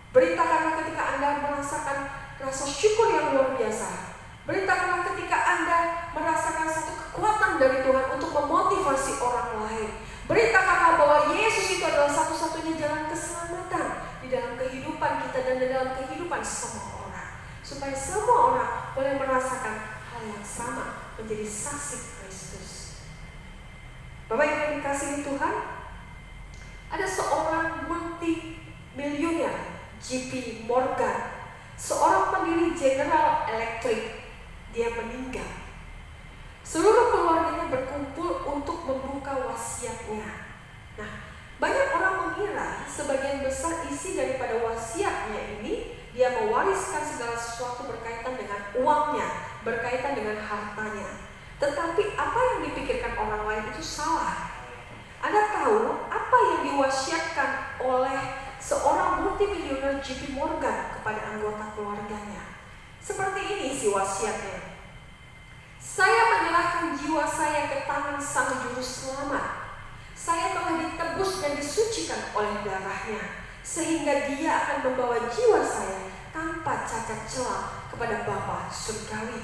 S3: Beritakanlah ketika Anda merasakan rasa syukur yang luar biasa. Beritakanlah ketika Anda merasakan satu kekuatan dari Tuhan untuk memotivasi orang lain. Beritakanlah bahwa Yesus itu adalah satu-satunya jalan keselamatan di dalam kehidupan kita dan di dalam kehidupan semua orang. Supaya semua orang boleh merasakan hal yang sama, menjadi saksi Kristus. Bapak yang dikasihi Tuhan, ada seorang multi-miliuner, JP Morgan, seorang pendiri General Electric, dia meninggal. Seluruh keluarganya berkumpul untuk membuka wasiatnya. Nah, banyak orang mengira sebagian besar isi daripada wasiatnya ini dia mewariskan segala sesuatu berkaitan dengan uangnya, berkaitan dengan hartanya. Tetapi apa yang dipikirkan orang lain itu salah. Anda tahu apa yang diwasiatkan oleh seorang multimilioner JP Morgan kepada anggota keluarganya? Seperti ini isi wasiatnya. Saya menyerahkan jiwa saya ke tangan Sang Juru Selamat. Saya telah ditebus dan disucikan oleh darahnya, sehingga Dia akan membawa jiwa saya tanpa cacat celah kepada Bapa Surgawi.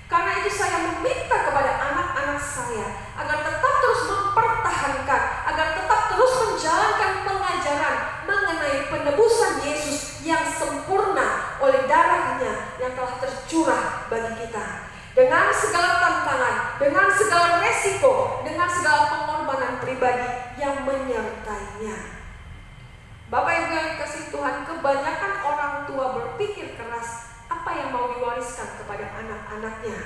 S3: Karena itu saya meminta kepada anak-anak saya agar tetap terus mempertahankan, agar tetap terus menjalankan pengajaran mengenai penebusan Yesus yang sempurna oleh darahnya yang telah tercurah bagi kita. Dengan segala tantangan, dengan segala resiko, dengan segala pengorbanan pribadi yang menyertainya. Bapak Ibu yang dikasihi Tuhan, kebanyakan orang tua berpikir keras apa yang mau diwariskan kepada anak-anaknya.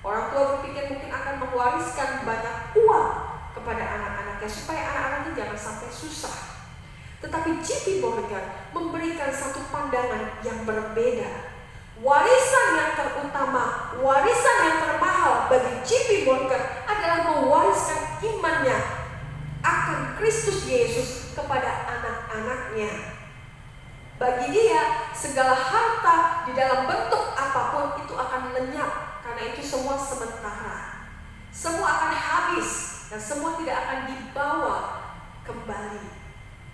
S3: Orang tua berpikir mungkin akan mewariskan banyak uang kepada anak-anaknya supaya anak-anaknya jangan sampai susah. Tetapi JP Morgan memberikan satu pandangan yang berbeda. Warisan yang terutama, warisan yang termahal bagi JP Morgan adalah mewariskan imannya akan Kristus Yesus kepada anak-anaknya. Bagi dia, segala harta di dalam bentuk apapun itu akan lenyap, karena itu semua sementara. Semua akan habis dan semua tidak akan dibawa kembali.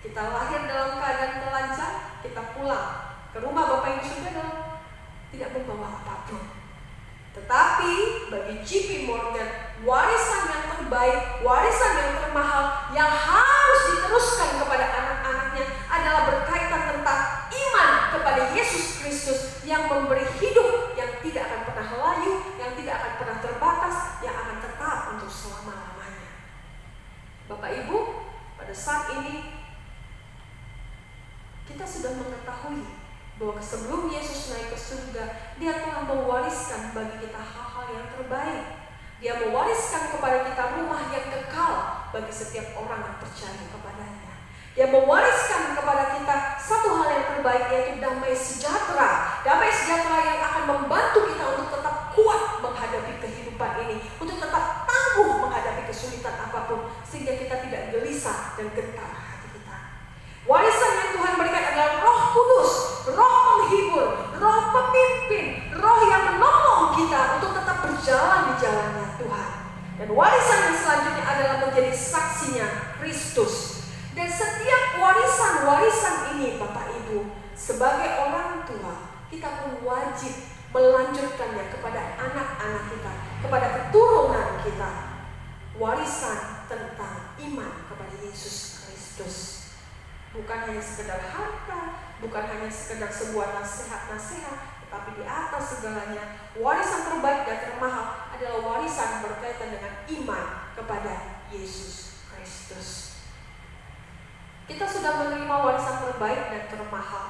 S3: Kita lahir dalam keadaan telanjang, kita pulang ke rumah Bapak Ibu Saudara tidak membawa apapun. Tetapi bagi JP Morgan, warisan yang terbaik, warisan yang termahal yang harus diteruskan kepada anak-anaknya adalah berkaitan tentang iman kepada Yesus Kristus yang memberi hidup yang tidak akan pernah layu, yang tidak akan pernah terbatas, yang akan tetap untuk selama-lamanya. Bapak Ibu, pada saat ini kita sudah mengetahui bahwa sebelum Yesus naik ke surga, Dia telah mewariskan bagi kita hal-hal yang terbaik. Dia mewariskan kepada kita rumah yang kekal bagi setiap orang yang percaya kepadanya. Dia mewariskan kepada kita satu hal yang terbaik, yaitu damai sejahtera. Damai sejahtera yang akan membantu kita untuk tetap kuat menghadapi kehidupan ini, untuk tetap tangguh menghadapi kesulitan apapun, sehingga kita tidak gelisah dan gentar hati kita. Warisan yang Tuhan berikan adalah Roh Kudus, Roh penghibur, Roh pemimpin, Roh yang menolong kita untuk tetap berjalan di jalannya Tuhan. Dan warisan yang selanjutnya adalah menjadi saksinya Kristus. Dan setiap warisan-warisan ini Bapak Ibu, sebagai orang tua, kita pun wajib melanjutkannya kepada anak-anak kita, kepada keturunan kita. Warisan tentang iman kepada Yesus Kristus. Bukan hanya sekedar harta, bukan hanya sekedar sebuah nasihat-nasihat, tetapi di atas segalanya, warisan terbaik dan termahal adalah warisan berkaitan dengan iman kepada Yesus Kristus. Kita sudah menerima warisan terbaik dan termahal.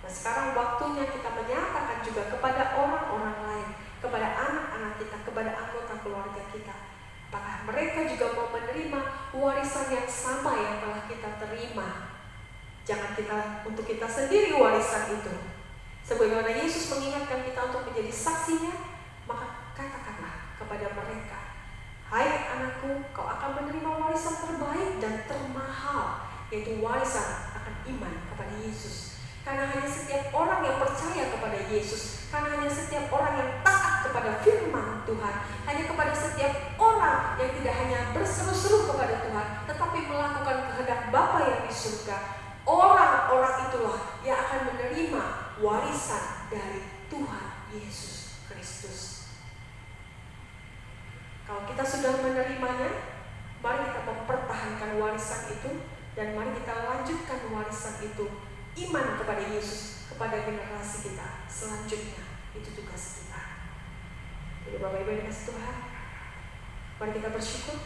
S3: Nah, sekarang waktunya kita menyatakan juga kepada orang-orang lain, kepada anak-anak kita, kepada anggota keluarga kita. Apakah mereka juga mau menerima warisan yang sama yang telah kita terima? Jangan kita untuk kita sendiri warisan itu. Sebagaimana Yesus mengingatkan kita untuk menjadi saksinya, maka katakanlah kepada mereka, "Hai anakku, kau akan menerima warisan terbaik dan termahal, yaitu warisan akan iman kepada Yesus." Karena hanya setiap orang yang percaya kepada Yesus, karena hanya setiap orang yang taat kepada firman Tuhan, hanya kepada setiap orang yang tidak hanya berseru-seru kepada Tuhan, tetapi melakukan kehendak Bapa yang di surga, orang-orang itulah yang akan menerima warisan dari Tuhan Yesus Kristus. Kalau kita sudah menerimanya, mari kita mempertahankan warisan itu, dan mari kita lanjutkan warisan itu, iman kepada Yesus, kepada generasi kita selanjutnya. Itu tugas kita. Jadi Bapak Ibu yang dikasihi Tuhan, mari kita bersyukur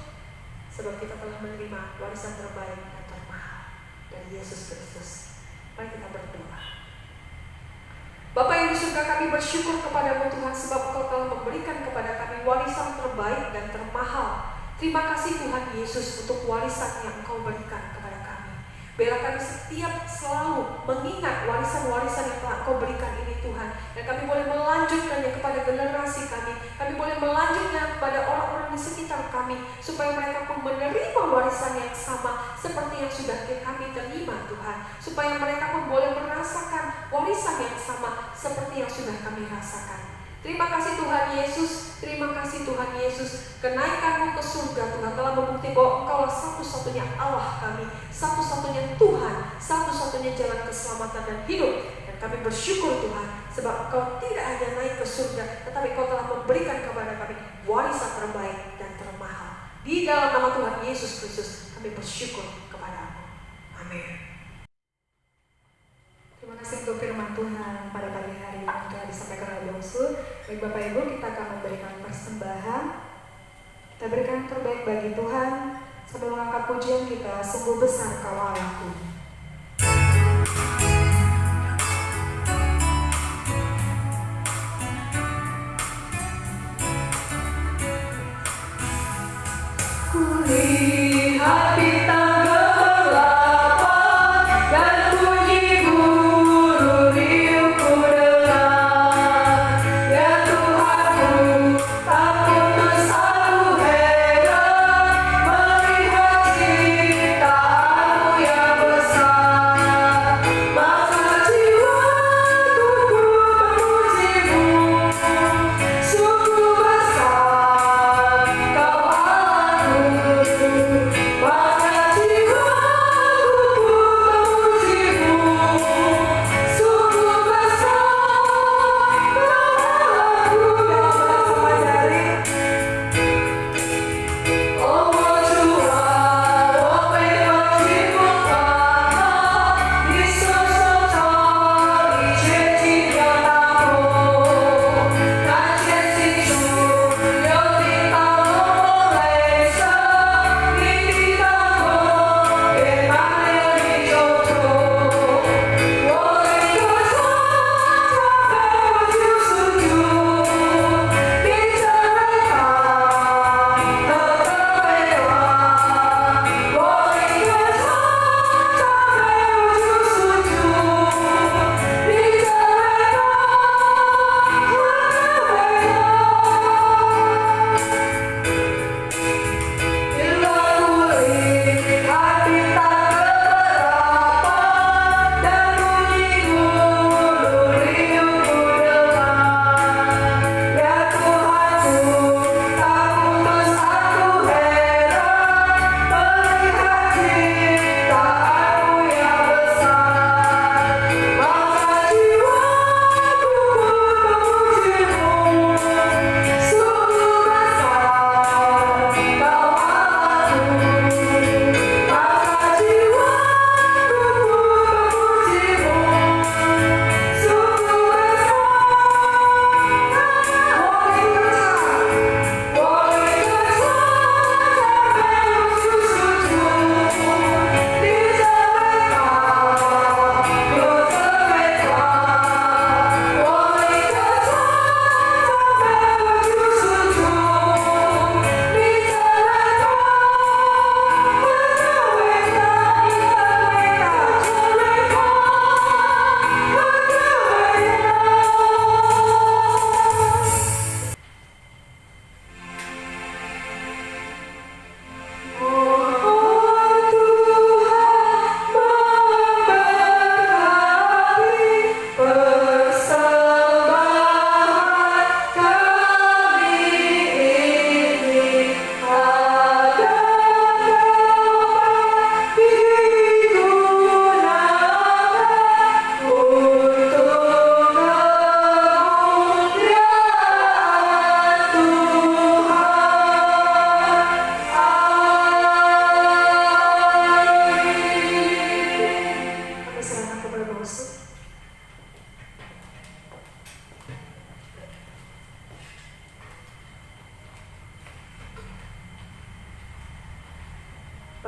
S3: sebab kita telah menerima warisan terbaik dan termahal dari Yesus Kristus. Mari kita berdoa. Bapa yang di surga, kami bersyukur kepada-Mu Tuhan sebab Engkau telah memberikan kepada kami warisan terbaik dan termahal. Terima kasih Tuhan Yesus untuk warisan yang Engkau berikan kepada kami. Biarlah kami selalu mengingat warisan-warisan yang telah Engkau berikan ini Tuhan. Dan kami boleh melanjutkannya kepada generasi kami. Kami boleh melanjutkannya kepada orang-orang di sekitar kami. Supaya mereka pun menerima warisan yang sama seperti yang sudah kami terima Tuhan. Supaya mereka pun boleh merasakan warisan yang sama seperti yang sudah kami rasakan. Terima kasih Tuhan Yesus, terima kasih Tuhan Yesus. Kenaikan-Mu ke surga Tuhan telah membukti bahwa Engkaulah satu-satunya Allah kami, satu-satunya Tuhan, satu-satunya jalan keselamatan dan hidup. Dan kami bersyukur Tuhan, sebab Engkau tidak hanya naik ke surga, tetapi Engkau telah memberikan kepada kami warisan terbaik dan termahal. Di dalam nama Tuhan Yesus Kristus, kami bersyukur kepada-Mu. Amin.
S1: Terima kasih untuk firman Tuhan pada pagi hari ini telah disampaikan oleh bungsu. Baik Bapak Ibu, kita akan memberikan persembahan. Kita berikan yang terbaik bagi Tuhan sambil mengangkat pujian kita, sungguh besar Kau Allahku. Ku lihat bintang kegelapan dan bunyi burung riuhku dengar. Ya Tuhanku, tak putus aku heran melihat ciptaan-Mu yang besar. Maka jiwaku memuji-Mu, sungguh besar Kau Allahku. Maka jiwaku memuji-Mu, sungguh besar Kau Allahku. Oh Tuhan, oh memang di sosok di cerita tamu, kan cerita yang ditahu Malaysia, di ditahu kemana dijodoh, boleh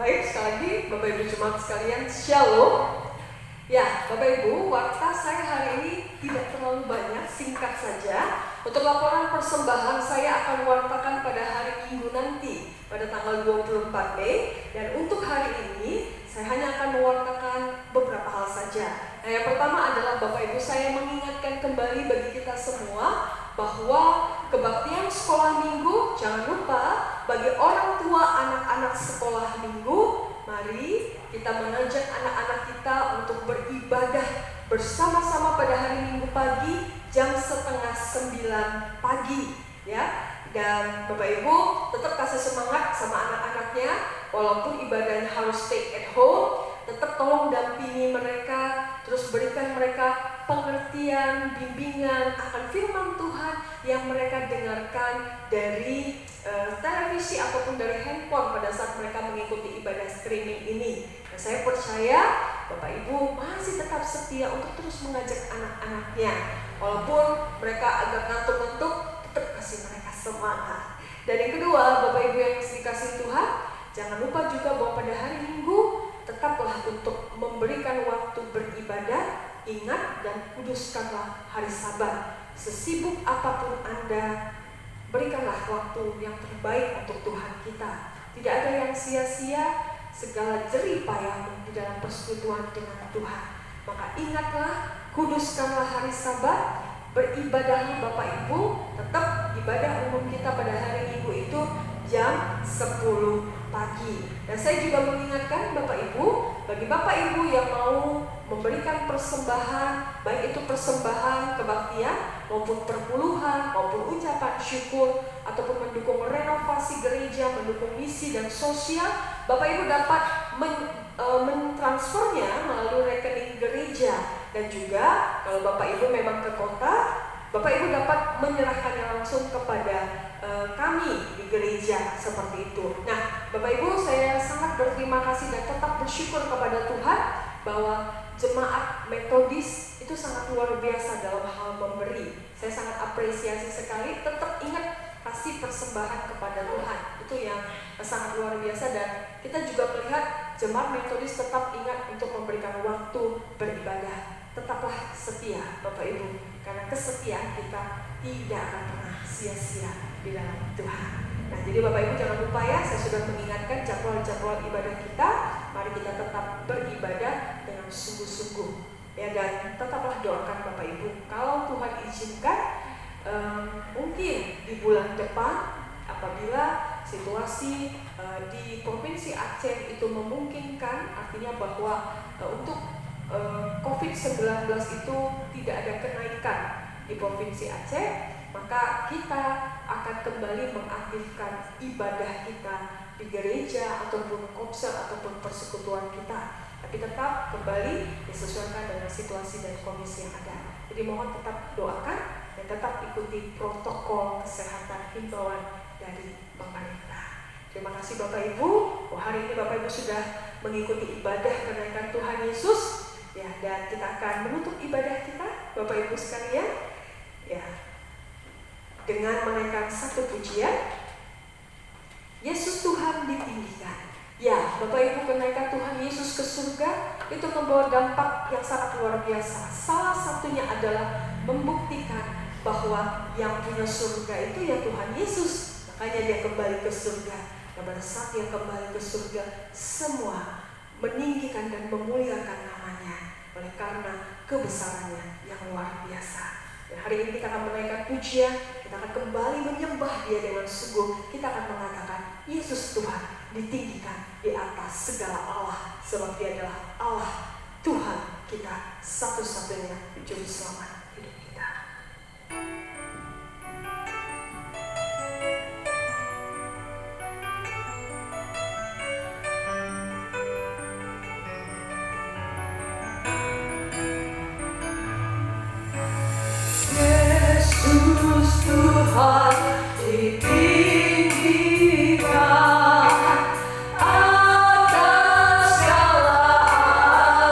S3: Baik, sekali lagi Bapak Ibu Jemaat sekalian, Shalom. Ya, Bapak Ibu, warta saya hari ini tidak terlalu banyak, singkat saja. Untuk laporan persembahan saya akan wartakan pada hari Minggu nanti, pada tanggal 24 Mei. Dan untuk hari ini, saya hanya akan mewartakan beberapa hal saja. Nah, yang pertama adalah Bapak Ibu, saya mengingatkan kembali bagi kita semua bahwa kebaktian sekolah minggu, jangan lupa bagi orang tua anak-anak sekolah minggu, mari kita mengajak anak-anak kita untuk beribadah bersama-sama pada hari Minggu pagi jam 8:30 pagi, ya. Dan Bapak Ibu tetap kasih semangat sama anak-anaknya, walaupun ibadahnya harus stay at home, tetap tolong dampingi mereka, terus berikan mereka pengertian, bimbingan akan firman Tuhan yang mereka dengarkan dari televisi ataupun dari handphone pada saat mereka mengikuti ibadah streaming ini. Dan saya percaya Bapak Ibu masih tetap setia untuk terus mengajak anak-anaknya, walaupun mereka agak ngantuk-ngantuk, tetap kasih mereka semangat. Dan yang kedua, Bapak Ibu yang dikasihi Tuhan, jangan lupa juga bahwa pada hari Minggu tetaplah untuk memberikan waktu beribadah. Ingat dan kuduskanlah hari Sabat. Sesibuk apapun Anda, berikanlah waktu yang terbaik untuk Tuhan kita. Tidak ada yang sia-sia, segala jerih payahmu di dalam persekutuan dengan Tuhan. Maka ingatlah, kuduskanlah hari Sabat, beribadahlah Bapak Ibu. Tetap ibadah umum kita pada hari Minggu itu jam 10 pagi. Dan saya juga mengingatkan Bapak Ibu, bagi Bapak Ibu yang mau memberikan persembahan, baik itu persembahan kebaktian maupun perpuluhan maupun ucapan syukur ataupun mendukung renovasi gereja, mendukung misi dan sosial, Bapak Ibu dapat mentransfernya melalui rekening gereja. Dan juga kalau Bapak Ibu memang ke kota, Bapak Ibu dapat menyerahkannya langsung kepada kami di gereja, seperti itu. Nah, Bapak Ibu, saya sangat berterima kasih dan tetap bersyukur kepada Tuhan bahwa jemaat Metodis itu sangat luar biasa dalam hal memberi. Saya sangat apresiasi sekali. Tetap ingat kasih persembahan kepada Tuhan, itu yang sangat luar biasa. Dan kita juga melihat jemaat Metodis tetap ingat untuk memberikan waktu beribadah. Tetaplah setia Bapak Ibu, karena kesetiaan kita tidak akan pernah sia-sia di dalam Tuhan. Nah, jadi Bapak Ibu jangan lupa ya, saya sudah mengingatkan jadwal-jadwal ibadah kita. Mari kita tetap beribadah dengan sungguh-sungguh, ya. Dan tetaplah doakan Bapak Ibu, kalau Tuhan izinkan, mungkin di bulan depan apabila situasi di Provinsi Aceh itu memungkinkan, artinya bahwa untuk COVID-19 itu tidak ada kenaikan di Provinsi Aceh, maka kita akan kembali mengaktifkan ibadah kita di gereja ataupun komsel ataupun persekutuan kita. Tapi tetap kembali disesuaikan dengan situasi dan kondisi yang ada. Jadi mohon tetap doakan dan tetap ikuti protokol kesehatan himbauan dari pemerintah. Terima kasih Bapak Ibu. Hari ini Bapak Ibu sudah mengikuti ibadah kenaikan Tuhan Yesus. Ya, dan kita akan menutup ibadah kita, Bapak Ibu sekalian, ya, dengan menaikkan satu pujian, Yesus Tuhan ditinggikan. Ya, Bapak Ibu, kenaikan Tuhan Yesus ke surga itu membawa dampak yang sangat luar biasa. Salah satunya adalah membuktikan bahwa yang punya surga itu ya Tuhan Yesus. Makanya dia kembali ke surga. Dan pada saat dia kembali ke surga, semua meninggikan dan memuliakan namanya oleh karena kebesarannya yang luar biasa. Dan hari ini kita akan menaikkan pujian, kita akan kembali menyembah Dia dengan sungguh. Kita akan mengatakan Yesus Tuhan ditinggikan di atas segala Allah, sebab Dia adalah Allah Tuhan kita, satu-satunya juru selamat hidup kita.
S2: Tuhan ditinggikan atas segala alam.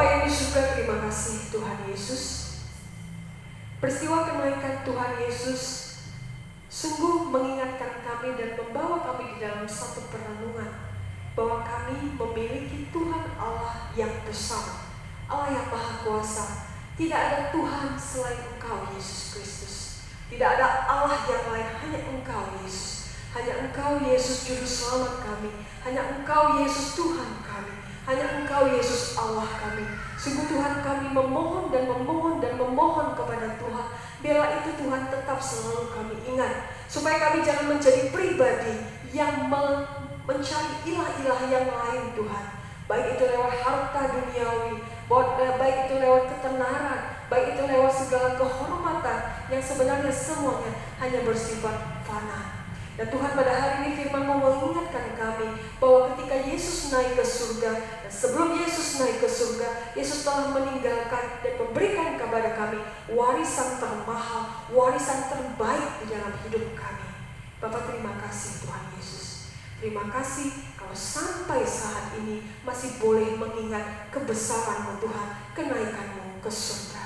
S3: Bapa yang di surga, terima kasih Tuhan Yesus. Peristiwa kenaikan Tuhan Yesus sungguh mengingatkan kami dan membawa kami di dalam satu perenungan bahwa kami memiliki Tuhan Allah yang besar, Allah yang maha kuasa. Tidak ada Tuhan selain Engkau Yesus Kristus. Tidak ada Allah yang lain, hanya Engkau Yesus. Hanya Engkau Yesus Juru Selamat kami. Hanya Engkau Yesus Tuhan kami. Hanya Engkau Yesus Allah kami. Sungguh Tuhan, kami memohon dan memohon dan memohon kepada Tuhan. Biarlah itu Tuhan tetap selalu kami ingat, supaya kami jangan menjadi pribadi yang mencari ilah-ilah yang lain Tuhan. Baik itu lewat harta duniawi, baik itu lewat ketenaran, baik itu lewat segala kehormatan yang sebenarnya semuanya hanya bersifat fana. Dan Tuhan, pada hari ini firman-Mu mengingatkan kami bahwa ketika Yesus naik ke surga, dan sebelum Yesus naik ke surga, Yesus telah meninggalkan dan memberikan kepada kami warisan termahal, warisan terbaik di dalam hidup kami. Bapak, terima kasih Tuhan Yesus. Terima kasih kalau sampai saat ini masih boleh mengingat kebesaran-Mu Tuhan, kenaikan-Mu ke surga.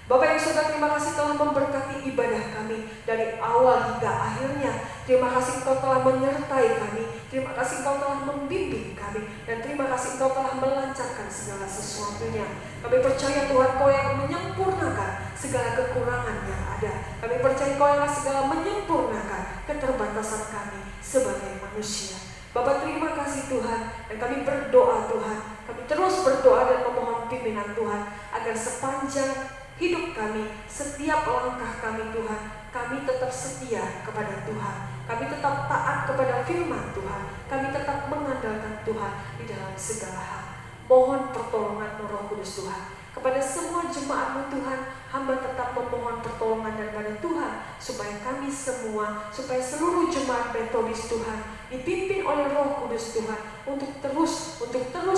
S3: Bapak yang surga, terima kasih telah memberkati ibadah kami dari awal hingga akhirnya. Terima kasih Engkau telah menyertai kami. Terima kasih Engkau telah membimbing kami. Dan terima kasih Engkau telah melancarkan segala sesuatunya. Kami percaya Tuhan, Kau yang menyempurnakan segala kekurangan yang ada. Kami percaya Kau yang segala menyempurnakan keterbatasan kami sebagai manusia. Bapak, terima kasih Tuhan, dan kami berdoa Tuhan. Kami terus berdoa dan memohon pimpinan Tuhan agar sepanjang hidup kami, setiap langkah kami Tuhan, kami tetap setia kepada Tuhan. Kami tetap taat kepada firman Tuhan. Kami tetap mengandalkan Tuhan di dalam segala hal. Mohon pertolongan Roh Kudus Tuhan. Kepada semua jemaat-Mu Tuhan, hamba tetap memohon pertolongan daripada Tuhan, supaya kami semua, supaya seluruh jemaat Metodis Tuhan dipimpin oleh Roh Kudus Tuhan untuk terus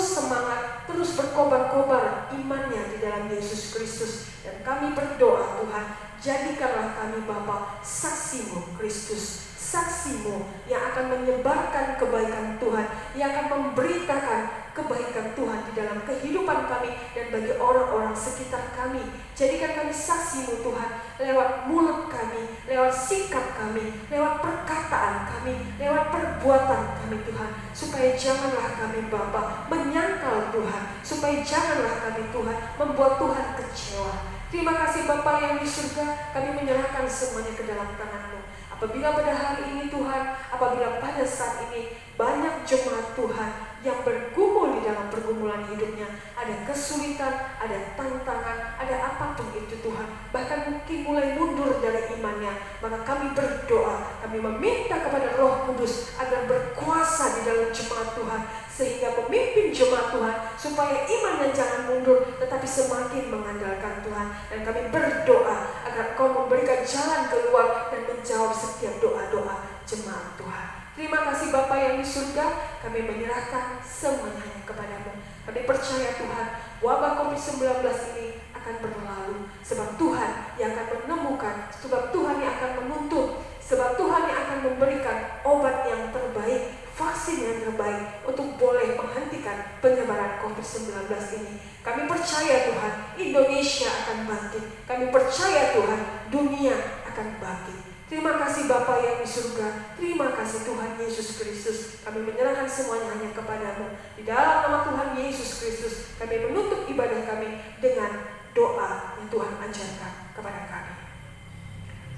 S3: semangat, terus berkobar-kobar imannya di dalam Yesus Kristus. Dan kami berdoa Tuhan, jadikanlah kami Bapa saksi-Mu Kristus, saksi-Mu yang akan menyebarkan kebaikan Tuhan, yang akan memberitakan kebaikan Tuhan di dalam kehidupan kami dan bagi orang-orang sekitar kami. Jadikan kami saksi-Mu Tuhan, lewat mulut kami, lewat sikap kami, lewat perkataan kami, lewat perbuatan kami Tuhan. Supaya janganlah kami Bapa menyangkal Tuhan, supaya janganlah kami Tuhan membuat Tuhan kecewa. Terima kasih Bapa yang di surga, kami menyerahkan semuanya ke dalam tangan-Mu. Apabila pada hari ini Tuhan, apabila pada saat ini banyak jemaat Tuhan yang bergumul di dalam pergumulan hidupnya, ada kesulitan, ada tantangan, ada apapun itu Tuhan, bahkan mungkin mulai mundur dari imannya, maka kami berdoa, kami meminta kepada Roh Kudus agar berkuasa di dalam jemaat Tuhan, sehingga memimpin jemaat Tuhan supaya imannya jangan mundur tetapi semakin mengandalkan Tuhan. Dan kami berdoa agar Kau memberikan jalan keluar dan menjawab setiap doa-doa jemaat Tuhan. Terima kasih Bapa yang di surga, kami menyerahkan semuanya hanya kepada-Mu. Kami percaya Tuhan, wabah COVID-19 ini akan berlalu, sebab Tuhan yang akan menemukan, sebab Tuhan yang akan menuntut, sebab Tuhan yang akan memberikan obat yang terbaik, vaksin yang terbaik untuk boleh menghentikan penyebaran COVID-19 ini. Kami percaya Tuhan, Indonesia akan bangkit. Kami percaya Tuhan, dunia akan bangkit. Terima kasih Bapa yang di surga. Terima kasih Tuhan Yesus Kristus. Kami menyerahkan semuanya hanya kepada-Mu. Di dalam nama Tuhan Yesus Kristus, kami menutup ibadah kami dengan doa yang Tuhan ajarkan kepada kami.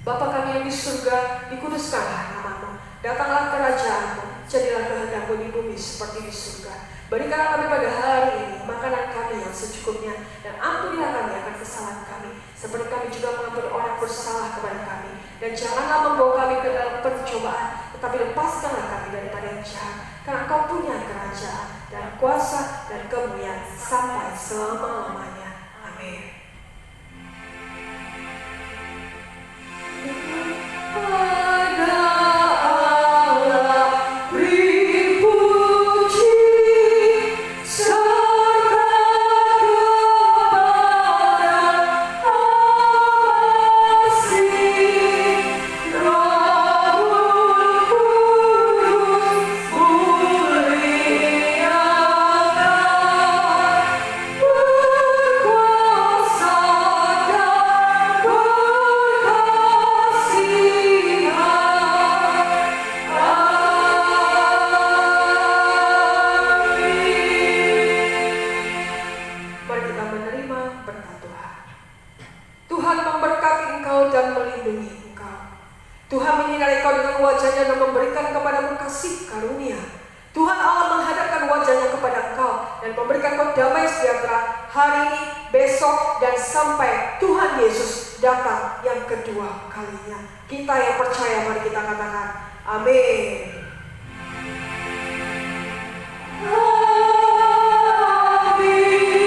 S3: Bapa kami yang di surga, dikuduskanlah nama-Mu. Datanglah kerajaan-Mu, jadilah kehendak-Mu di bumi seperti di surga. Berikanlah kami pada hari ini makanan kami yang secukupnya, dan ampunilah kami akan kesalahan kami, seperti kami juga mengampuni orang bersalah kepada kami. Dan janganlah membawa kami ke dalam pencobaan, tetapi lepaskanlah kami daripada yang jahat. Karena Engkau punya kerajaan dan kuasa dan kemuliaan sampai selama-lamanya. Amin.
S2: Oh
S3: berkat Tuhan. Tuhan memberkati engkau dan melindungi engkau. Tuhan menyinari engkau dengan wajah-Nya dan memberikan kepadamu kasih karunia. Tuhan Allah menghadapkan wajah-Nya kepada engkau dan memberikan engkau damai sejahtera hari ini, besok, dan sampai Tuhan Yesus datang yang kedua kalinya. Kita yang percaya, mari kita katakan amin. Amin.